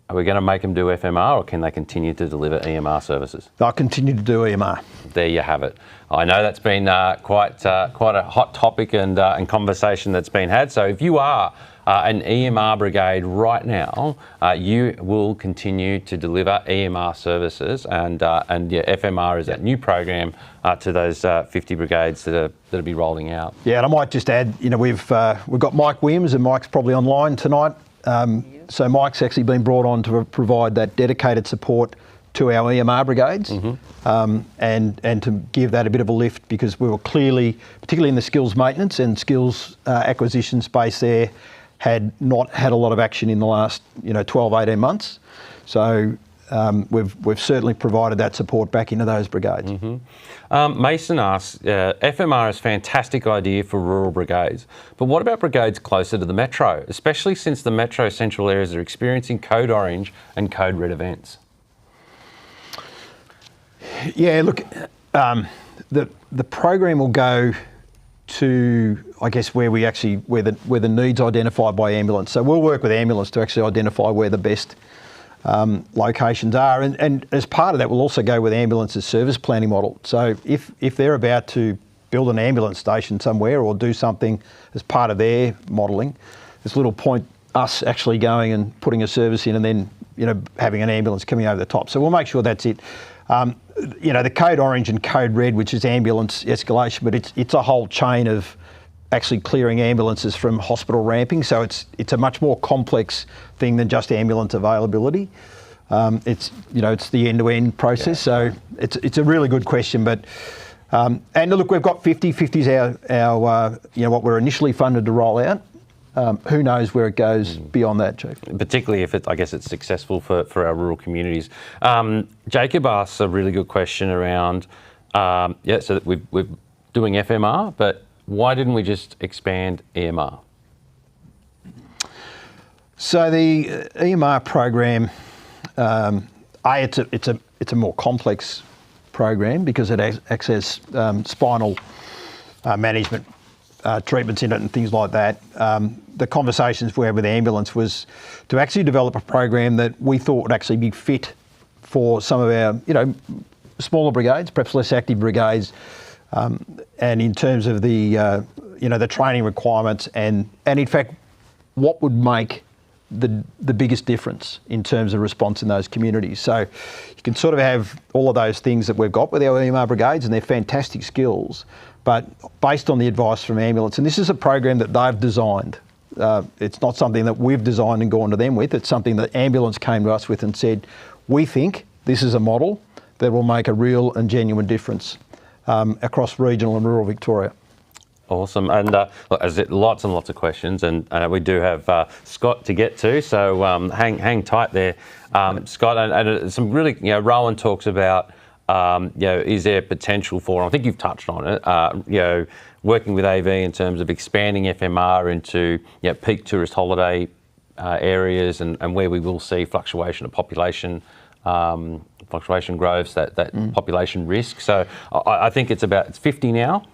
Are we going to make them do FMR, or can they continue to deliver EMR services? They'll continue to do EMR. There you have it. I know that's been quite a hot topic and conversation that's been had. So if you are an EMR brigade right now, you will continue to deliver EMR services, and FMR is that new program to those 50 brigades that'll be rolling out. Yeah, and I might just add, we've got Mike Williams, and Mike's probably online tonight. So Mike's actually been brought on to provide that dedicated support to our EMR brigades, and to give that a bit of a lift, because we were clearly, particularly in the skills maintenance and skills acquisition space there, had not had a lot of action in the last 12, 18 months. So we've certainly provided that support back into those brigades. Mason asks, FMR is a fantastic idea for rural brigades, but what about brigades closer to the metro, especially since the metro central areas are experiencing code orange and code red events? Yeah, look, the program will go to, I guess, where the needs identified by ambulance. So we'll work with ambulance to actually identify where the best locations are, and as part of that we'll also go with ambulance's service planning model. So if they're about to build an ambulance station somewhere or do something as part of their modelling, there's little point us actually going and putting a service in and then having an ambulance coming over the top. So we'll make sure that's it. The code orange and code red, which is ambulance escalation, but it's a whole chain of actually clearing ambulances from hospital ramping. So it's a much more complex thing than just ambulance availability. It's the end-to-end process. Yeah. So it's a really good question, but And look, we've got 50. 50 is our what we're initially funded to roll out. Who knows where it goes beyond that, Chief? Particularly if I guess it's successful for our rural communities. Jacob asks a really good question around, so that we're doing FMR, but why didn't we just expand EMR? So the EMR program, it's a more complex program because it accesses spinal management treatments in it and things like that. The conversations we had with the ambulance was to actually develop a program that we thought would actually be fit for some of our, smaller brigades, perhaps less active brigades, and in terms of the, the training requirements and in fact, what would make the biggest difference in terms of response in those communities. So you can sort of have all of those things that we've got with our EMR brigades, and they're fantastic skills, but based on the advice from ambulance, and this is a program that they've designed. It's not something that we've designed and gone to them with. It's something that ambulance came to us with and said, we think this is a model that will make a real and genuine difference across regional and rural Victoria. Awesome, and look, there's lots and lots of questions, and we do have Scott to get to, so hang tight there, Scott. And some really, Rowan talks about, is there potential for? I think you've touched on it. Working with AV in terms of expanding FMR into peak tourist holiday areas, and where we will see fluctuation of population. Fluctuation growth, that population risk. So I think it's 50 now.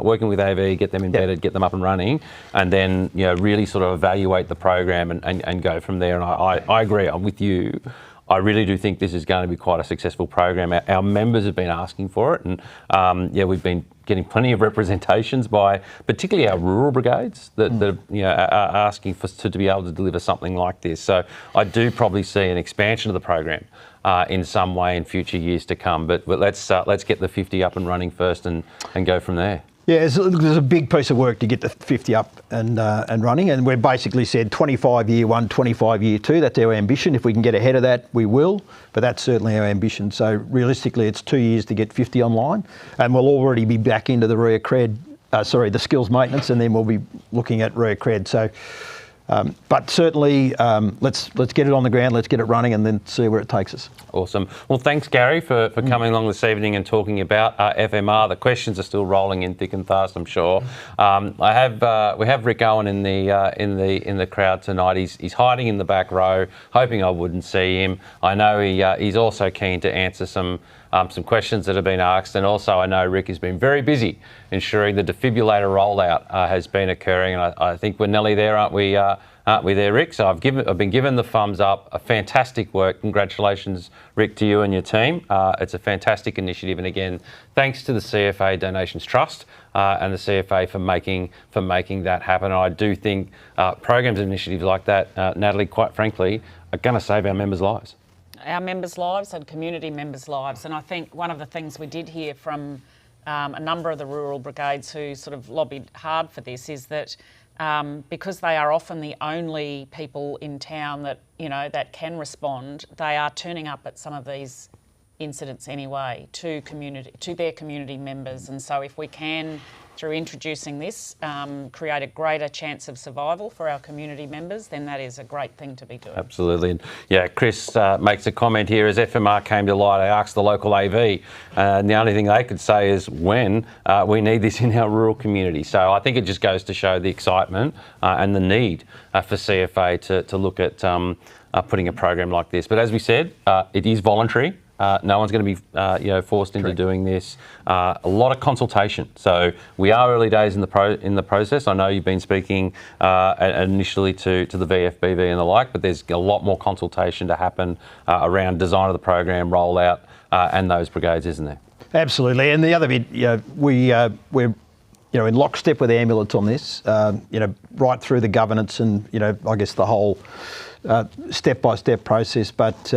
Working with AV, get them embedded, get them up and running, and then really sort of evaluate the program and go from there. And I agree, I'm with you. I really do think this is going to be quite a successful program. Our members have been asking for it, and we've been getting plenty of representations by particularly our rural brigades that are asking for to be able to deliver something like this. So I do probably see an expansion of the program in some way in future years to come. But let's get the 50 up and running first and go from there. Yeah, there's a big piece of work to get the 50 up and running, and we've basically said 25 year one, 25 year two. That's our ambition. If we can get ahead of that, we will, but that's certainly our ambition. So realistically, it's 2 years to get 50 online, and we'll already be back into the the skills maintenance, and then we'll be looking at re-accred. So, but certainly, let's get it on the ground, let's get it running, and then see where it takes us. Awesome. Well, thanks, Gary, for coming along this evening and talking about FMR. The questions are still rolling in thick and fast, I'm sure. We have Rick Owen in the crowd tonight. He's hiding in the back row, hoping I wouldn't see him. I know he's also keen to answer some questions that have been asked, and also I know Rick has been very busy ensuring the defibrillator rollout has been occurring, and I think we're nearly there, aren't we? Aren't we there, Rick? So I've been given the thumbs up. A fantastic work. Congratulations, Rick, to you and your team. It's a fantastic initiative, and again, thanks to the CFA Donations Trust and the CFA for making that happen. And I do think programs and initiatives like that, Natalie, quite frankly, are going to save our members' lives. Our members' lives and community members' lives. And I think one of the things we did hear from a number of the rural brigades who sort of lobbied hard for this is that because they are often the only people in town that that can respond, they are turning up at some of these incidents anyway to their community members. And so if we can, through introducing this, create a greater chance of survival for our community members, then that is a great thing to be doing. Absolutely. And yeah, Chris makes a comment here. As FMR came to light, I asked the local AV, and the only thing they could say is when we need this in our rural community. So I think it just goes to show the excitement and the need for CFA to look at putting a program like this. But as we said, it is voluntary. No one's going to be, forced into doing this. A lot of consultation. So we are early days in the process. I know you've been speaking initially to the VFBV and the like, but there's a lot more consultation to happen around design of the program, rollout, and those brigades, isn't there? Absolutely. And the other bit, we're in lockstep with the ambulance on this. Right through the governance and I guess the whole step-by-step process, but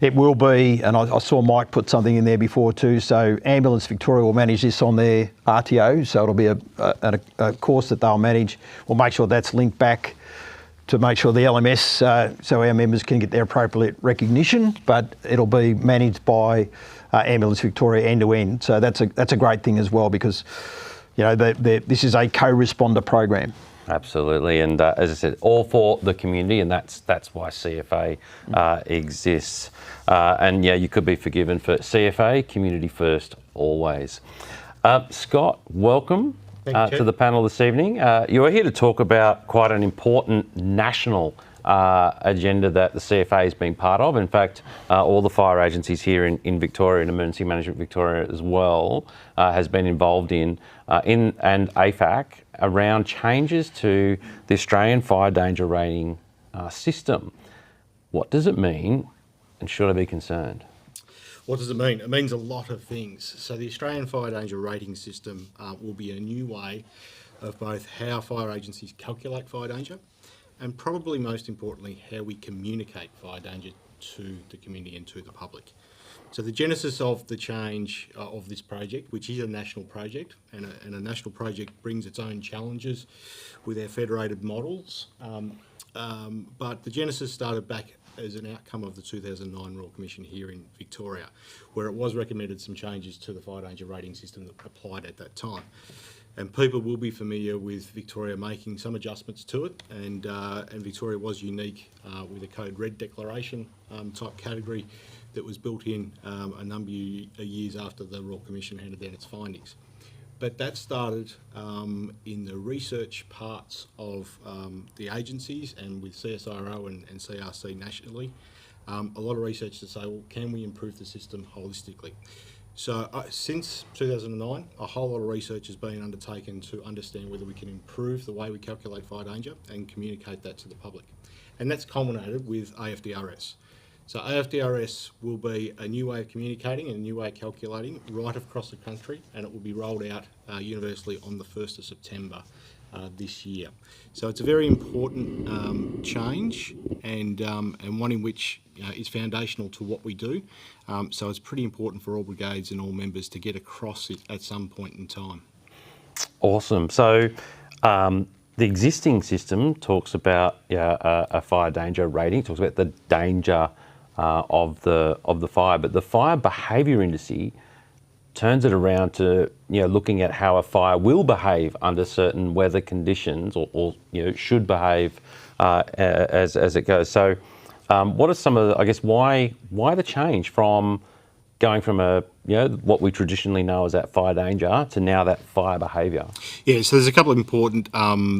it will be, and I saw Mike put something in there before too, so Ambulance Victoria will manage this on their RTO, so it'll be a course that they'll manage. We'll make sure that's linked back to make sure the LMS, so our members can get their appropriate recognition, but it'll be managed by Ambulance Victoria end to end. So that's a great thing as well, because this is a co-responder program. Absolutely, and as I said, all for the community, and that's why CFA exists. And yeah, you could be forgiven for CFA, community first, always. Scott, welcome to the panel this evening. You are here to talk about quite an important national agenda that the CFA has been part of. In fact, all the fire agencies here in Victoria, and Emergency Management Victoria as well, has been involved in and AFAC around changes to the Australian Fire Danger Rating system. What does it mean, and should I be concerned? What does it mean? It means a lot of things. So the Australian Fire Danger Rating system will be a new way of both how fire agencies calculate fire danger, and probably most importantly, how we communicate fire danger to the community and to the public. So the genesis of the change of this project, which is a national project, and a national project brings its own challenges with our federated models, but the genesis started back as an outcome of the 2009 Royal Commission here in Victoria, where it was recommended some changes to the fire danger rating system that applied at that time. And people will be familiar with Victoria making some adjustments to it, and Victoria was unique with a Code Red declaration type category that was built in a number of years after the Royal Commission handed down its findings. But that started in the research parts of the agencies, and with CSIRO and CRC nationally, a lot of research to say, well, can we improve the system holistically? So since 2009, a whole lot of research has been undertaken to understand whether we can improve the way we calculate fire danger and communicate that to the public. And that's culminated with AFDRS. So AFDRS will be a new way of communicating and a new way of calculating right across the country, and it will be rolled out universally on the 1st of September this year. So it's a very important change, and one in which is foundational to what we do. So it's pretty important for all brigades and all members to get across it at some point in time. Awesome. So the existing system talks about a fire danger rating, talks about the danger of the fire, but the fire behaviour indice turns it around to looking at how a fire will behave under certain weather conditions, or should behave as it goes. So what are some of the, I guess, why the change from going from what we traditionally know as that fire danger to now that fire behaviour? Yeah, so there's a couple of important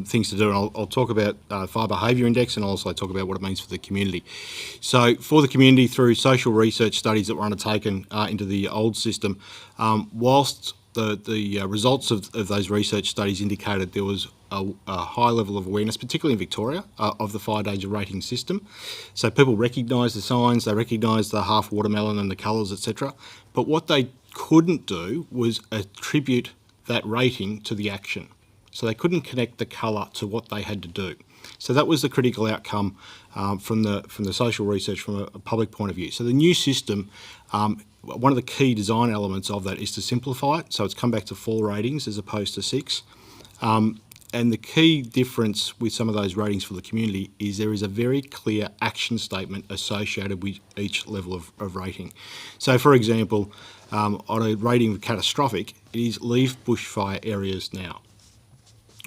things to do, and I'll talk about fire behaviour index, and I'll also talk about what it means for the community. So for the community, through social research studies that were undertaken into the old system, whilst the results of those research studies indicated there was a high level of awareness, particularly in Victoria, of the fire danger rating system. So people recognise the signs, they recognise the half watermelon and the colours, etc. But what they couldn't do was attribute that rating to the action. So they couldn't connect the colour to what they had to do. So that was the critical outcome from the social research from a public point of view. So the new system, one of the key design elements of that is to simplify it. So it's come back to 4 ratings as opposed to 6. And the key difference with some of those ratings for the community is there is a very clear action statement associated with each level of rating. So for example, on a rating of catastrophic, it is leave bushfire areas now.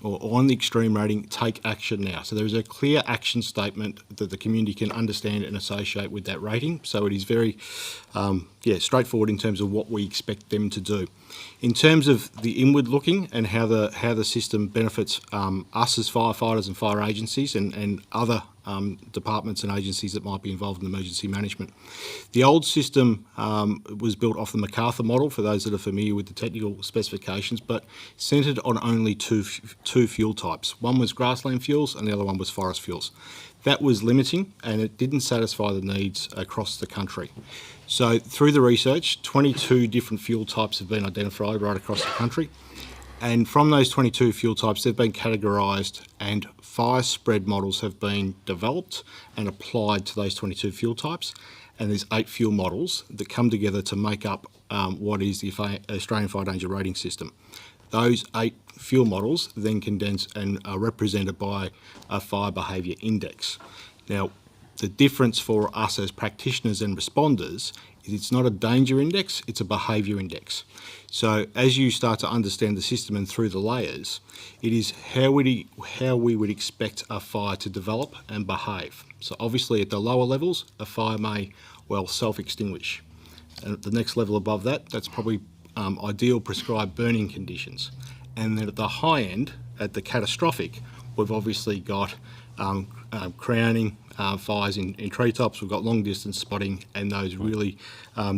Or on the extreme rating, take action now. So there is a clear action statement that the community can understand and associate with that rating. So it is very straightforward in terms of what we expect them to do. In terms of the inward looking and how the system benefits us as firefighters and fire agencies and other departments and agencies that might be involved in emergency management. The old system was built off the MacArthur model, for those that are familiar with the technical specifications, but centred on only two fuel types. One was grassland fuels and the other one was forest fuels. That was limiting, and it didn't satisfy the needs across the country. So through the research, 22 different fuel types have been identified right across the country. And from those 22 fuel types, they've been categorised, and fire spread models have been developed and applied to those 22 fuel types. And there's 8 fuel models that come together to make up what is the Australian Fire Danger Rating System. Those 8 fuel models then condense and are represented by a fire behaviour index. Now, the difference for us as practitioners and responders is it's not a danger index, it's a behaviour index. So as you start to understand the system and through the layers, it is how we would expect a fire to develop and behave. So obviously at the lower levels, a fire may well self-extinguish. And at the next level above that, that's probably ideal prescribed burning conditions. And then at the high end, at the catastrophic, we've obviously got crowning fires in treetops, we've got long distance spotting, and those really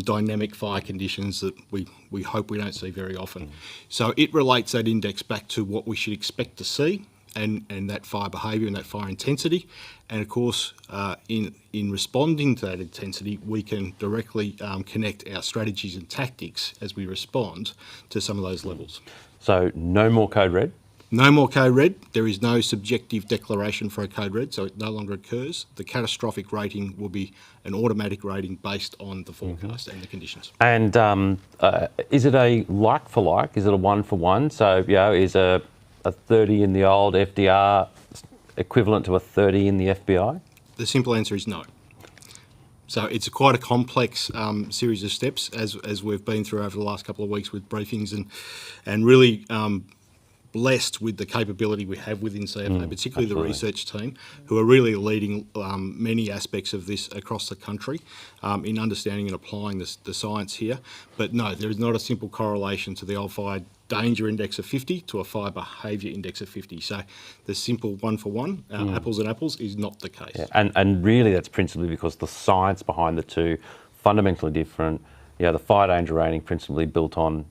dynamic fire conditions that we hope we don't see very often. So it relates that index back to what we should expect to see and that fire behaviour and that fire intensity. And of course, in responding to that intensity, we can directly connect our strategies and tactics as we respond to some of those levels. So no more code red? No more code red. There is no subjective declaration for a code red, so it no longer occurs. The catastrophic rating will be an automatic rating based on the forecast and the conditions. And is it a like for like? Is it a one for one? So, is a 30 in the old FDR equivalent to a 30 in the FBI? The simple answer is no. So it's quite a complex series of steps as we've been through over the last couple of weeks with briefings and really blessed with the capability we have within CFA, particularly the research team, who are really leading many aspects of this across the country in understanding and applying the science here. But no, there is not a simple correlation to the old fire danger index of 50 to a fire behaviour index of 50. So the simple one for one, apples and apples, is not the case. Yeah, and really that's principally because the science behind the two fundamentally different. The fire danger rating principally built on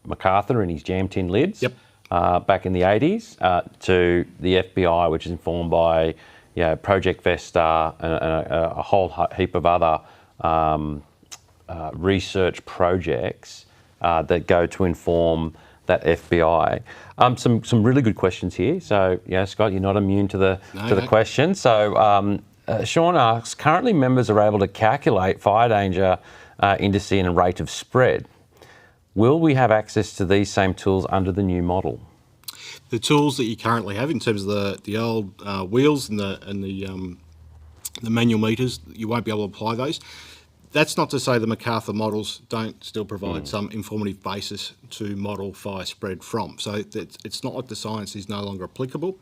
MacArthur and his jam tin lids. Yep. Back in the 80s to the FBI, which is informed by Project Vesta and a whole heap of other research projects that go to inform that FBI. Some really good questions here. So Scott, you're not immune to the question. So Sean asks, currently members are able to calculate fire danger indice and rate of spread. Will we have access to these same tools under the new model? The tools that you currently have in terms of the old wheels and the manual meters, you won't be able to apply those. That's not to say the MacArthur models don't still provide some informative basis to model fire spread from. So it's not like the science is no longer applicable.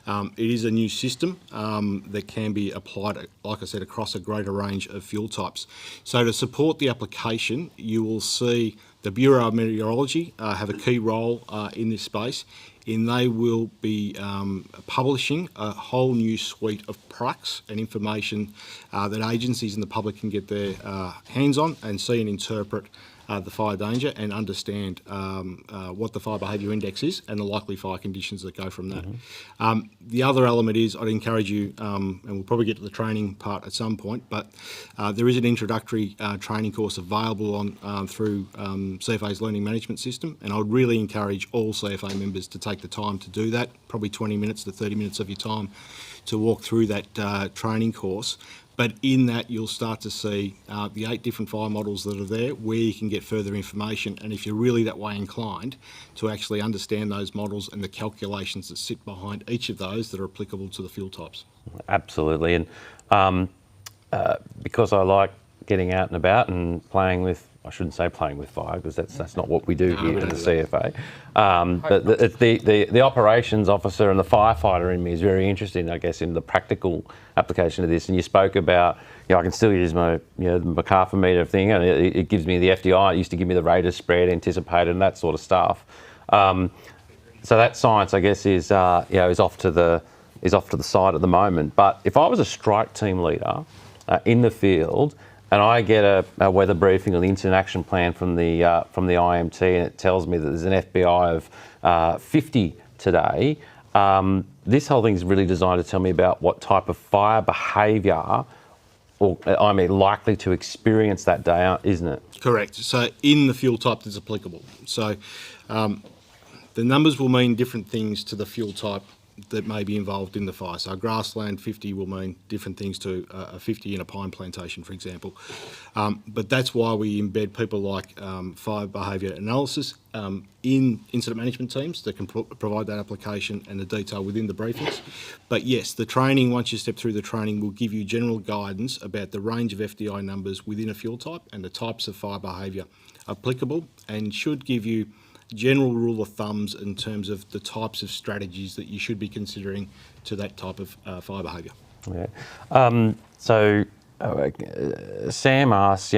It is a new system that can be applied, like I said, across a greater range of fuel types. So to support the application, you will see the Bureau of Meteorology have a key role in this space, and they will be publishing a whole new suite of products and information that agencies and the public can get their hands on and see and interpret the fire danger and understand what the fire behaviour index is and the likely fire conditions that go from that. The other element is I'd encourage you, and we'll probably get to the training part at some point, but there is an introductory training course available on through CFA's learning management system, and I would really encourage all CFA members to take the time to do that, probably 20 minutes to 30 minutes of your time to walk through that training course. But in that, you'll start to see the 8 different fire models that are there, where you can get further information. And if you're really that way inclined, to actually understand those models and the calculations that sit behind each of those that are applicable to the fuel types. Absolutely. And because I like getting out and about and playing with, I shouldn't say playing with fire, because that's not what we do here at the CFA. But the operations officer and the firefighter in me is very interested, I guess, in the practical application of this. And you spoke about, I can still use my, the MacArthur meter thing, and it gives me the FDI. It used to give me the rate of spread, anticipated, and that sort of stuff. So that science, I guess, is off to the side at the moment. But if I was a strike team leader in the field, and I get a weather briefing or the incident action plan from the IMT, and it tells me that there's an FBI of 50 today. This whole thing is really designed to tell me about what type of fire behaviour I'm likely to experience that day, isn't it? Correct. So in the fuel type that's applicable. So the numbers will mean different things to the fuel type that may be involved in the fire. So a grassland 50 will mean different things to a 50 in a pine plantation, for example. But that's why we embed people like fire behaviour analysis in incident management teams that can provide that application and the detail within the briefings. But yes, the training, once you step through the training, will give you general guidance about the range of FDI numbers within a fuel type and the types of fire behaviour applicable, and should give you general rule of thumbs in terms of the types of strategies that you should be considering to that type of fire behaviour. Yeah. Sam asks,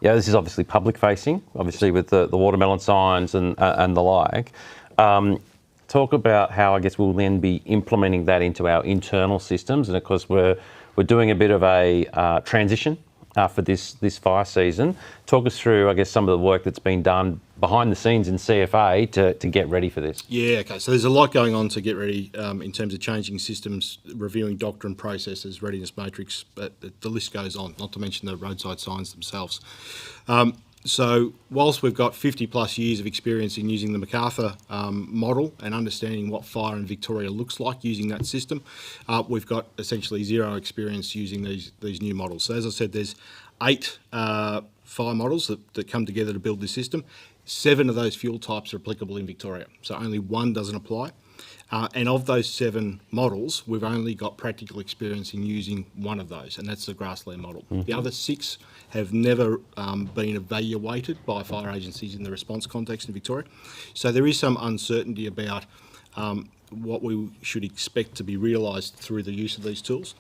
this is obviously public facing, obviously with the watermelon signs and the like. Talk about how I guess we'll then be implementing that into our internal systems, and of course we're doing a bit of a transition for this fire season. Talk us through, I guess, some of the work that's been done behind the scenes in CFA to get ready for this. Yeah, okay. So there's a lot going on to get ready in terms of changing systems, reviewing doctrine processes, readiness matrix, but the list goes on, not to mention the roadside signs themselves. So whilst we've got 50 plus years of experience in using the MacArthur model and understanding what fire in Victoria looks like using that system, we've got essentially zero experience using these new models. So as I said, there's 8 fire models that come together to build this system. 7 of those fuel types are applicable in Victoria, so only 1 doesn't apply. And of those 7 models, we've only got practical experience in using 1 of those, and that's the grassland model. Mm-hmm. The other 6 have never been evaluated by fire agencies in the response context in Victoria. So there is some uncertainty about what we should expect to be realised through the use of these tools.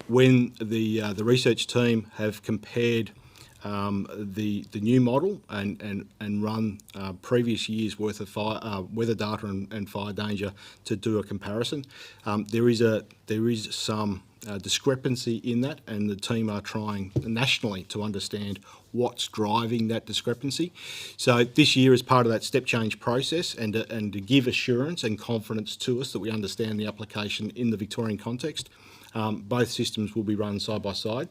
When the research team have compared the new model and run previous years' worth of fire, weather data and fire danger to do a comparison, there is some discrepancy in that, and the team are trying nationally to understand what's driving that discrepancy. So this year, as part of that step change process and to give assurance and confidence to us that we understand the application in the Victorian context, both systems will be run side by side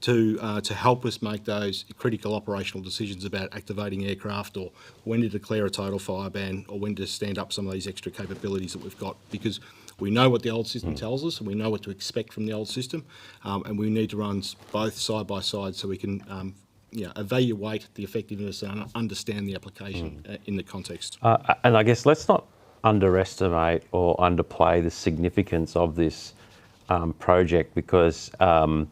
to help us make those critical operational decisions about activating aircraft, or when to declare a total fire ban, or when to stand up some of these extra capabilities that we've got, because we know what the old system tells us and we know what to expect from the old system, and we need to run both side by side so we can evaluate the effectiveness and understand the application in the context. And I guess let's not underestimate or underplay the significance of this project, because some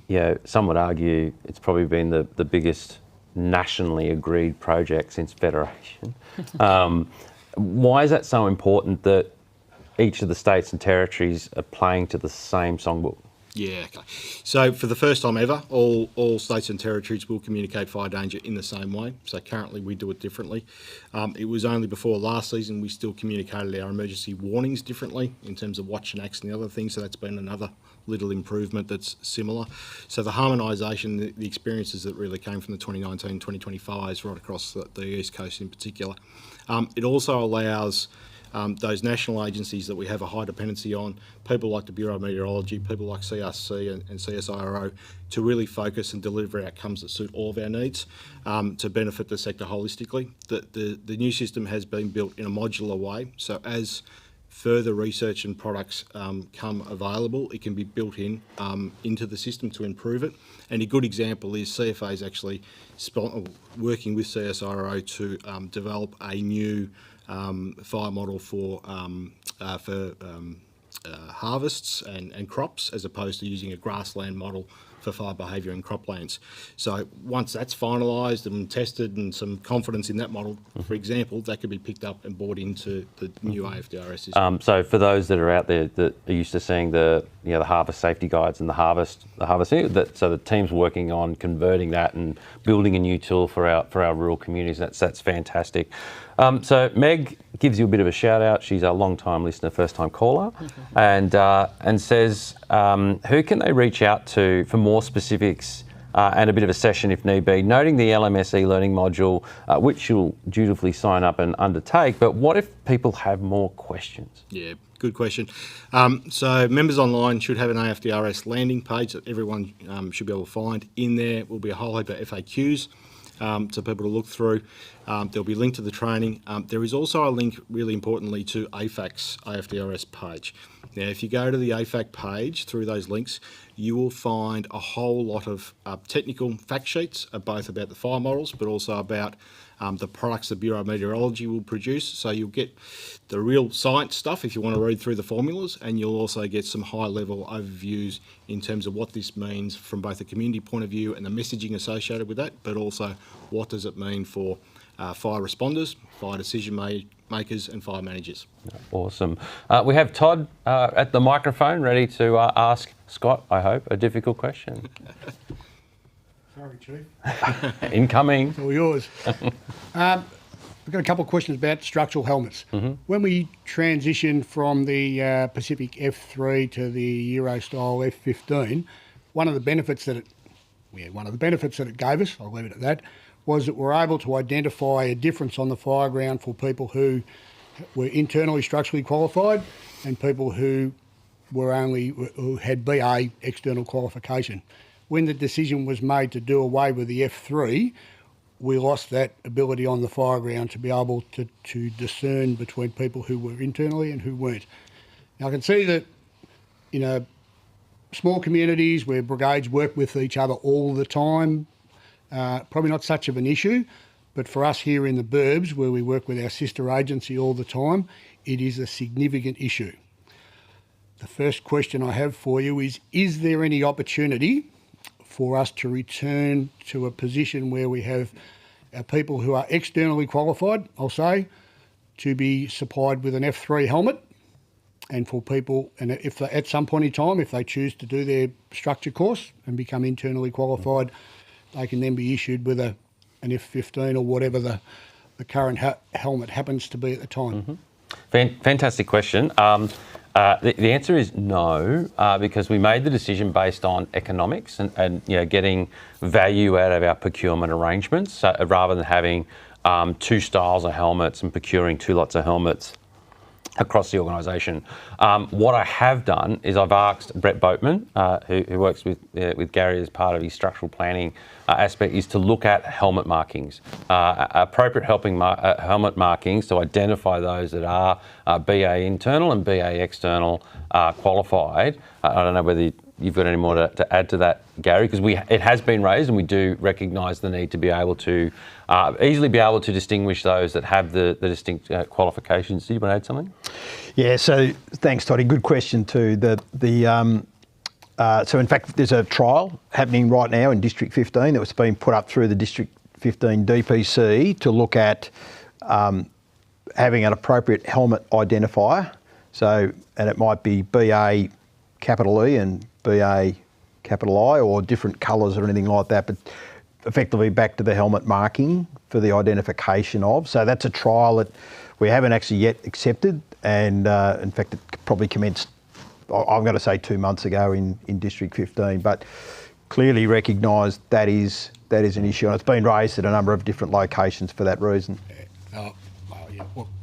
would argue it's probably been the biggest nationally agreed project since Federation. Why is that so important that each of the states and territories are playing to the same songbook? Yeah, okay. So for the first time ever, all states and territories will communicate fire danger in the same way. So currently we do it differently. It was only before last season we still communicated our emergency warnings differently in terms of watch and acts and the other things. So that's been another little improvement that's similar. So the harmonisation, the experiences that really came from the 2019-2020 fires right across the East Coast in particular. It also allows those national agencies that we have a high dependency on, people like the Bureau of Meteorology, people like CRC and CSIRO, to really focus and deliver outcomes that suit all of our needs to benefit the sector holistically. The new system has been built in a modular way, so as further research and products come available, it can be built into the system to improve it. And a good example is CFA is actually working with CSIRO to develop a new fire model for harvests and crops, as opposed to using a grassland model for fire behaviour in croplands. So once that's finalised and tested and some confidence in that model, for example, that could be picked up and brought into the new AFDRS system. So for those that are out there that are used to seeing the harvest safety guides and the harvesting, so the team's working on converting that and building a new tool for our rural communities. That's fantastic. So Meg gives you a bit of a shout out. She's a long time listener, first time caller, and says, who can they reach out to for more specifics and a bit of a session if need be, noting the LMS e-learning module, which you'll dutifully sign up and undertake. But what if people have more questions? Yeah, good question. So members online should have an AFDRS landing page that everyone should be able to find. In there will be a whole heap of FAQs. to people to look through. There'll be a link to the training. There is also a link, really importantly, to AFAC's AFDRS page. Now, if you go to the AFAC page through those links, you will find a whole lot of technical fact sheets, both about the fire models, but also about the products the Bureau of Meteorology will produce. So you'll get the real science stuff if you want to read through the formulas, and you'll also get some high-level overviews in terms of what this means from both a community point of view and the messaging associated with that, but also what does it mean for fire responders, fire decision makers and fire managers. Awesome. We have Todd at the microphone ready to ask Scott, I hope, a difficult question. Sorry, Chief. Incoming. It's all yours. We've got a couple of questions about structural helmets. When we transitioned from the Pacific F3 to the Euro-style F15, one of the benefits that it gave us, I'll leave it at that, was that we're able to identify a difference on the fire ground for people who were internally structurally qualified and people who had BA external qualification. When the decision was made to do away with the F3, we lost that ability on the fire ground to be able to discern between people who were internally and who weren't. Now, I can see that in small communities where brigades work with each other all the time, probably not such of an issue, but for us here in the burbs, where we work with our sister agency all the time, it is a significant issue. The first question I have for you is there any opportunity for us to return to a position where we have our people who are externally qualified, I'll say, to be supplied with an F3 helmet, and for people, and if they, at some point in time, if they choose to do their structure course and become internally qualified, they can then be issued with an F15 or whatever the current helmet happens to be at the time. Fantastic question. The answer is no, because we made the decision based on economics and getting value out of our procurement arrangements, rather than having two styles of helmets and procuring two lots of helmets across the organisation. What I have done is I've asked Brett Boatman, who works with Gary as part of his structural planning aspect, is to look at helmet markings, appropriate helmet markings to identify those that are BA internal and BA external qualified. I don't know whether you've got any more to add to that, Gary, because it has been raised and we do recognise the need to be able to easily be able to distinguish those that have the distinct qualifications. Do you want to add something? Yeah, so thanks, Toddy. Good question too. So in fact, there's a trial happening right now in District 15 that was being put up through the District 15 DPC to look at having an appropriate helmet identifier. So, and it might be BA capital E and BA capital I, or different colours or anything like that, but effectively back to the helmet marking for the identification of. So that's a trial that we haven't actually yet accepted, and in fact it probably commenced, I'm going to say 2 months ago in District 15, but clearly recognised that is an issue, and it's been raised at a number of different locations for that reason. Well,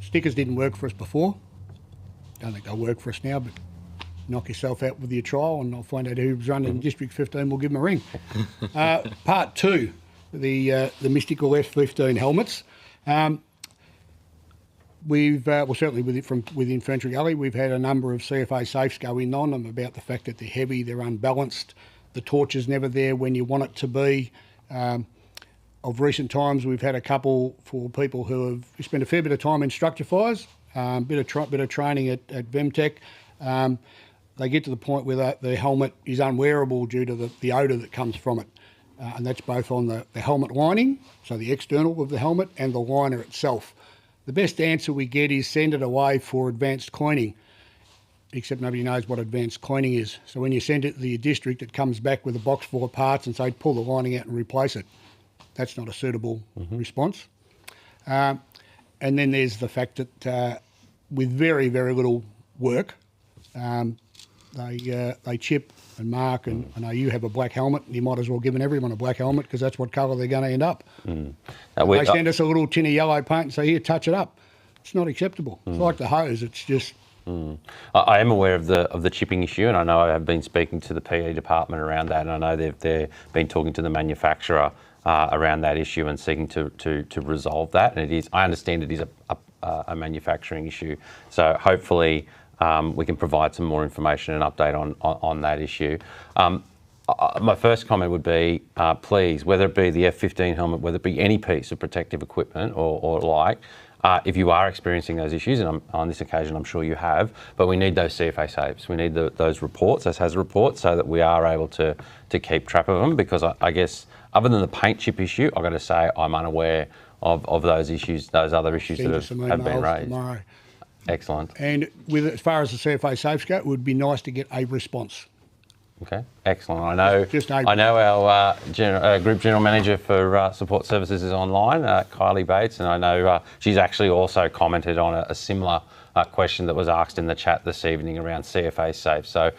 stickers didn't work for us before. Don't think they'll work for us now, but knock yourself out with your trial and I'll find out who's running District 15, we'll give them a ring. Part 2, the mystical F15 helmets. We've, certainly within Ferntree Gully, we've had a number of CFA safes go in on them about the fact that they're heavy, they're unbalanced, the torch is never there when you want it to be. Of recent times, we've had a couple for people who have spent a fair bit of time in structure fires, bit of training at Vemtech. They get to the point where the helmet is unwearable due to the odour that comes from it. And that's both on the helmet lining, so the external of the helmet, and the liner itself. The best answer we get is send it away for advanced cleaning, except nobody knows what advanced cleaning is. So when you send it to the district, it comes back with a box full of parts and say, pull the lining out and replace it. That's not a suitable response. And then there's the fact that with very, very little work, they chip and mark, and I know you have a black helmet, and you might as well give everyone a black helmet because that's what colour they're going to end up. They send us a little tin of yellow paint and say, here, touch it up. It's not acceptable. It's like the hose, it's just... I am aware of the chipping issue, and I know I have been speaking to the PE department around that, and I know they've been talking to the manufacturer around that issue and seeking to resolve that. And it is, I understand it is a manufacturing issue. So hopefully we can provide some more information and update on that issue. My first comment would be, please, whether it be the F-15 helmet, whether it be any piece of protective equipment or like, if you are experiencing those issues, and on this occasion I'm sure you have, but we need those CFA saves. We need those reports, those hazard reports, so that we are able to keep track of them, because I guess other than the paint chip issue, I've got to say I'm unaware of those issues, those other issues that have been raised. Tomorrow. Excellent. And with as far as the CFA safes go, it would be nice to get a response. Okay, excellent. I know our Group General Manager for Support Services is online, Kylie Bates, and I know she's actually also commented on a similar question that was asked in the chat this evening around CFA safe. So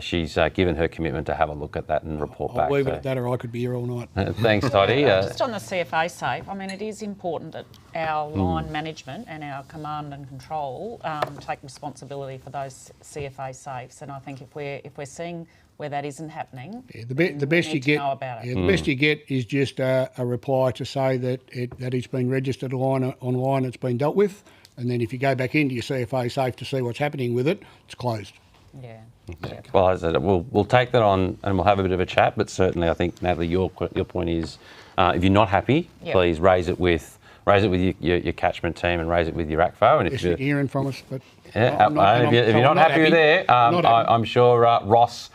she's given her commitment to have a look at that and report back. I'll leave it at that, or I could be here all night. Thanks, Toddy. Just on the CFA safe, I mean, it is important that our line management and our command and control take responsibility for those CFA safes. And I think if we're seeing where that isn't happening, the best you get, know about it. The best you get is just a reply to say that it's been registered online, it's been dealt with, and then if you go back into your CFA safe to see what's happening with it, it's closed. Yeah. Okay. Well, as I said, we'll take that on and we'll have a bit of a chat. But certainly, I think, Natalie, your point is, if you're not happy, please raise it with your catchment team and raise it with your ACFO. And if you're hearing from us, but if you're not happy with it, I'm sure Ross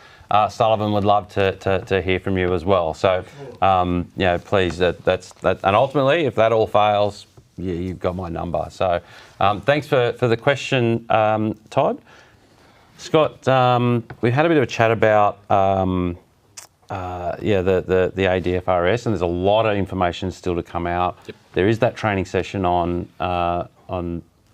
Sullivan would love to hear from you as well. So, please, that's and ultimately, if that all fails, you've got my number. So, thanks for the question, Todd. Scott, we had a bit of a chat about the ADFRS, and there's a lot of information still to come out. Yep. There is that training session on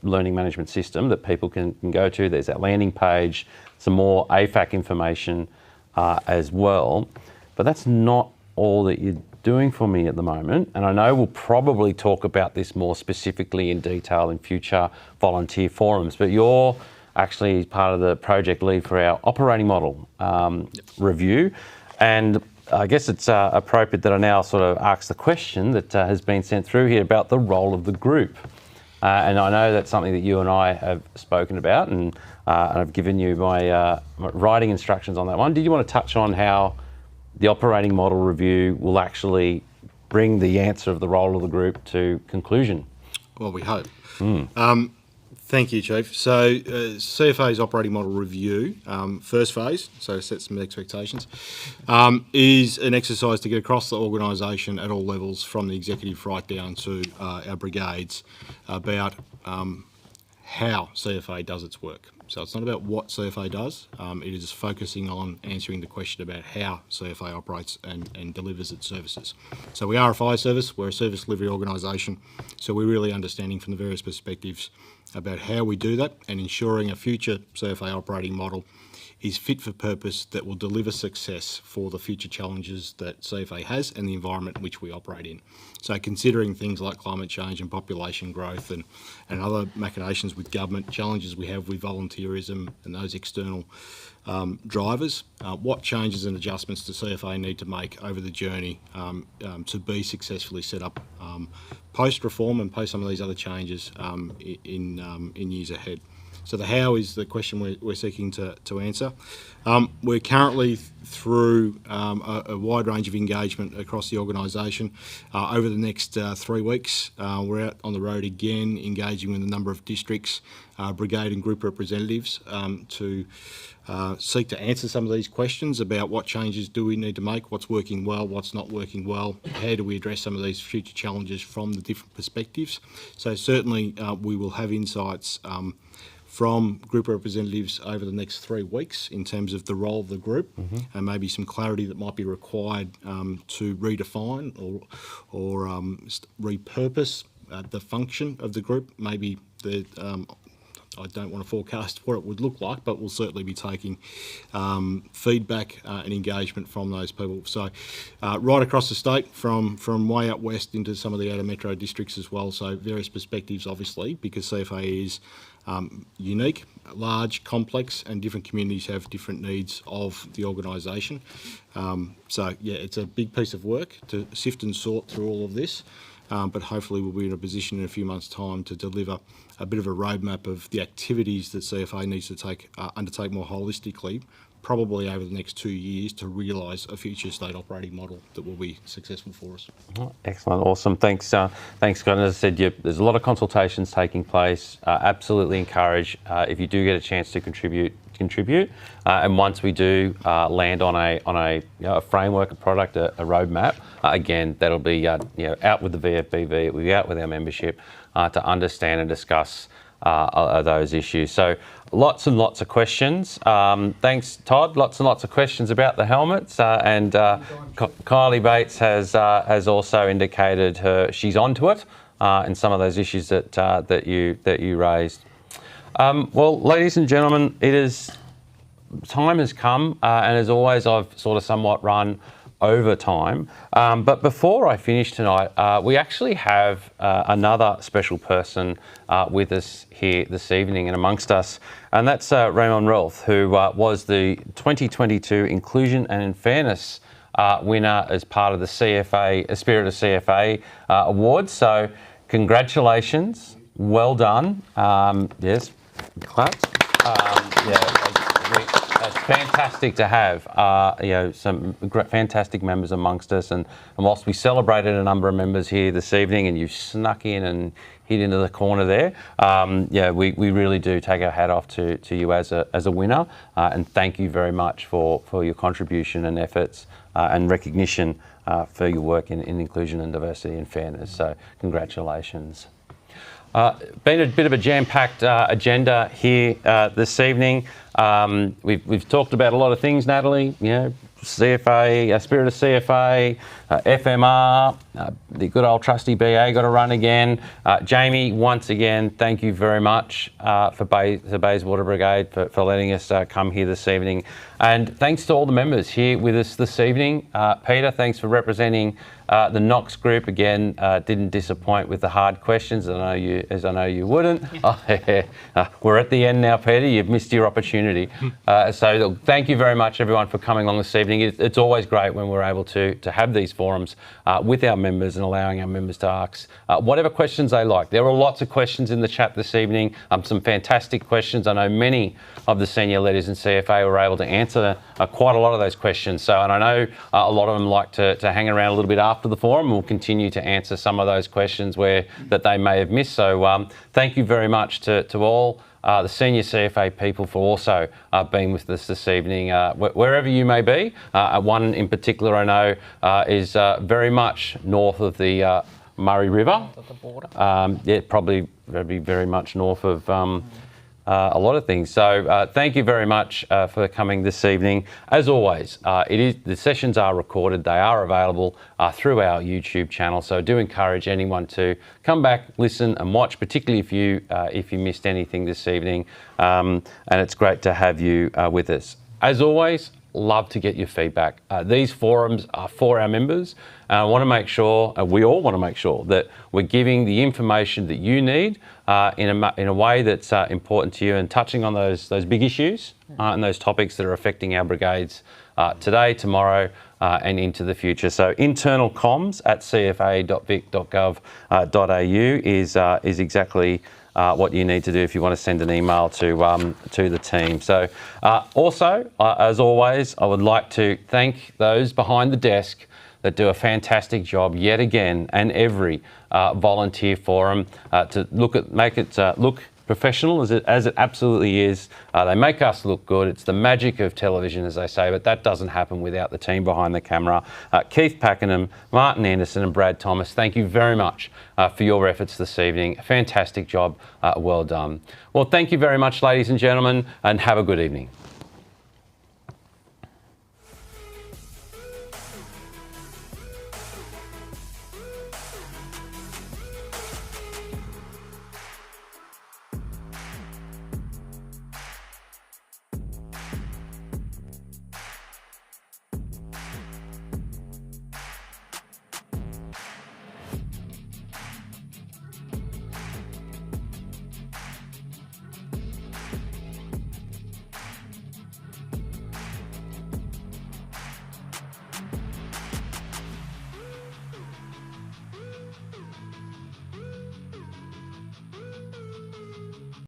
learning management system that people can go to. There's that landing page, some more AFAC information as well. But that's not all that you're doing for me at the moment. And I know we'll probably talk about this more specifically in detail in future volunteer forums, but you're actually part of the project lead for our operating model review. And I guess it's appropriate that I now sort of ask the question that has been sent through here about the role of the group. And I know that's something that you and I have spoken about, and I've given you my writing instructions on that one. Did you want to touch on how the operating model review will actually bring the answer of the role of the group to conclusion? Well, we hope. Thank you, Chief. So CFA's operating model review, first phase, so set some expectations, is an exercise to get across the organisation at all levels, from the executive right down to our brigades, about how CFA does its work. So it's not about what CFA does, it is focusing on answering the question about how CFA operates and delivers its services. So we are a fire service, we're a service delivery organisation, so we're really understanding from the various perspectives about how we do that and ensuring a future CFA operating model is fit for purpose that will deliver success for the future challenges that CFA has and the environment in which we operate in. So considering things like climate change and population growth and other machinations with government, challenges we have with volunteerism and those external drivers, what changes and adjustments does CFA need to make over the journey to be successfully set up post-reform and post some of these other changes in years ahead. So the how is the question we're seeking to answer. We're currently through a wide range of engagement across the organisation. Over the next 3 weeks, we're out on the road again, engaging with a number of districts, brigade and group representatives to seek to answer some of these questions about what changes do we need to make, what's working well, what's not working well, how do we address some of these future challenges from the different perspectives. So certainly we will have insights from group representatives over the next 3 weeks in terms of the role of the group, and maybe some clarity that might be required to redefine or repurpose the function of the group. Maybe I don't want to forecast what it would look like, but we'll certainly be taking feedback and engagement from those people. So right across the state, from way up west into some of the outer metro districts as well. So various perspectives, obviously, because CFA is unique, large, complex, and different communities have different needs of the organisation. So yeah, it's a big piece of work to sift and sort through all of this. But hopefully we'll be in a position in a few months' time to deliver a bit of a roadmap of the activities that CFA needs to undertake more holistically, probably over the next 2 years, to realise a future state operating model that will be successful for us. Oh, excellent, awesome. Thanks, thanks, Scott. And as I said, there's a lot of consultations taking place. Absolutely encourage, if you do get a chance to contribute. And once we do land on a framework, a product, a roadmap, again, that'll be out with the VFBV, it will be out with our membership to understand and discuss those issues. So lots and lots of questions. Thanks, Todd. Lots and lots of questions about the helmets. And Kylie Bates has also indicated she's onto it and some of those issues that you raised. Well, ladies and gentlemen, time has come, and as always, I've sort of somewhat run over time. But before I finish tonight, we actually have another special person with us here this evening and amongst us, and that's Raymond Rolfe, who was the 2022 Inclusion and Fairness winner as part of the CFA, Spirit of CFA Awards. So congratulations, well done. Yes. Claps. It's fantastic to have some fantastic members amongst us, and whilst we celebrated a number of members here this evening, and you snuck in and hid into the corner there, we really do take our hat off to you as a winner, and thank you very much for your contribution and efforts and recognition for your work in inclusion and diversity and fairness. So congratulations. Been a bit of a jam-packed agenda here this evening. We've talked about a lot of things, Natalie. CFA, Spirit of CFA, FMR, the good old trusty BA got to run again. Jamie, once again, thank you very much for the Bayswater Brigade for letting us come here this evening. And thanks to all the members here with us this evening. Peter, thanks for representing the Knox group again. Didn't disappoint with the hard questions, as I know you wouldn't. We're at the end now, Peter. You've missed your opportunity. So thank you very much, everyone, for coming along this evening. It's always great when we're able to have these forums with our members and allowing our members to ask whatever questions they like. There were lots of questions in the chat this evening, some fantastic questions. I know many of the senior leaders in CFA were able to answer quite a lot of those questions. So, and I know a lot of them like to hang around a little bit after the forum. We'll continue to answer some of those questions that they may have missed. So thank you very much to all the senior CFA people for also being with us this evening, wherever you may be. One in particular I know is very much north of the Murray River. North of the border. Probably very much north of a lot of things. So thank you very much for coming this evening. As always, the sessions are recorded. They are available through our YouTube channel. So I do encourage anyone to come back, listen and watch, particularly if you missed anything this evening. And it's great to have you with us. As always, love to get your feedback. These forums are for our members, and I want to make sure, we all want to make sure, that we're giving the information that you need in a way that's important to you, and touching on those big issues and those topics that are affecting our brigades today, tomorrow, and into the future. So internal comms at cfa.vic.gov.au is exactly what you need to do if you want to send an email to the team. So also, as always, I would like to thank those behind the desk that do a fantastic job yet again, and every volunteer forum to make it look professional as it absolutely is. They make us look good. It's the magic of television, as they say, but that doesn't happen without the team behind the camera. Keith Pakenham, Martin Anderson and Brad Thomas, thank you very much for your efforts this evening. Fantastic job. Well done. Well, thank you very much, ladies and gentlemen, and have a good evening.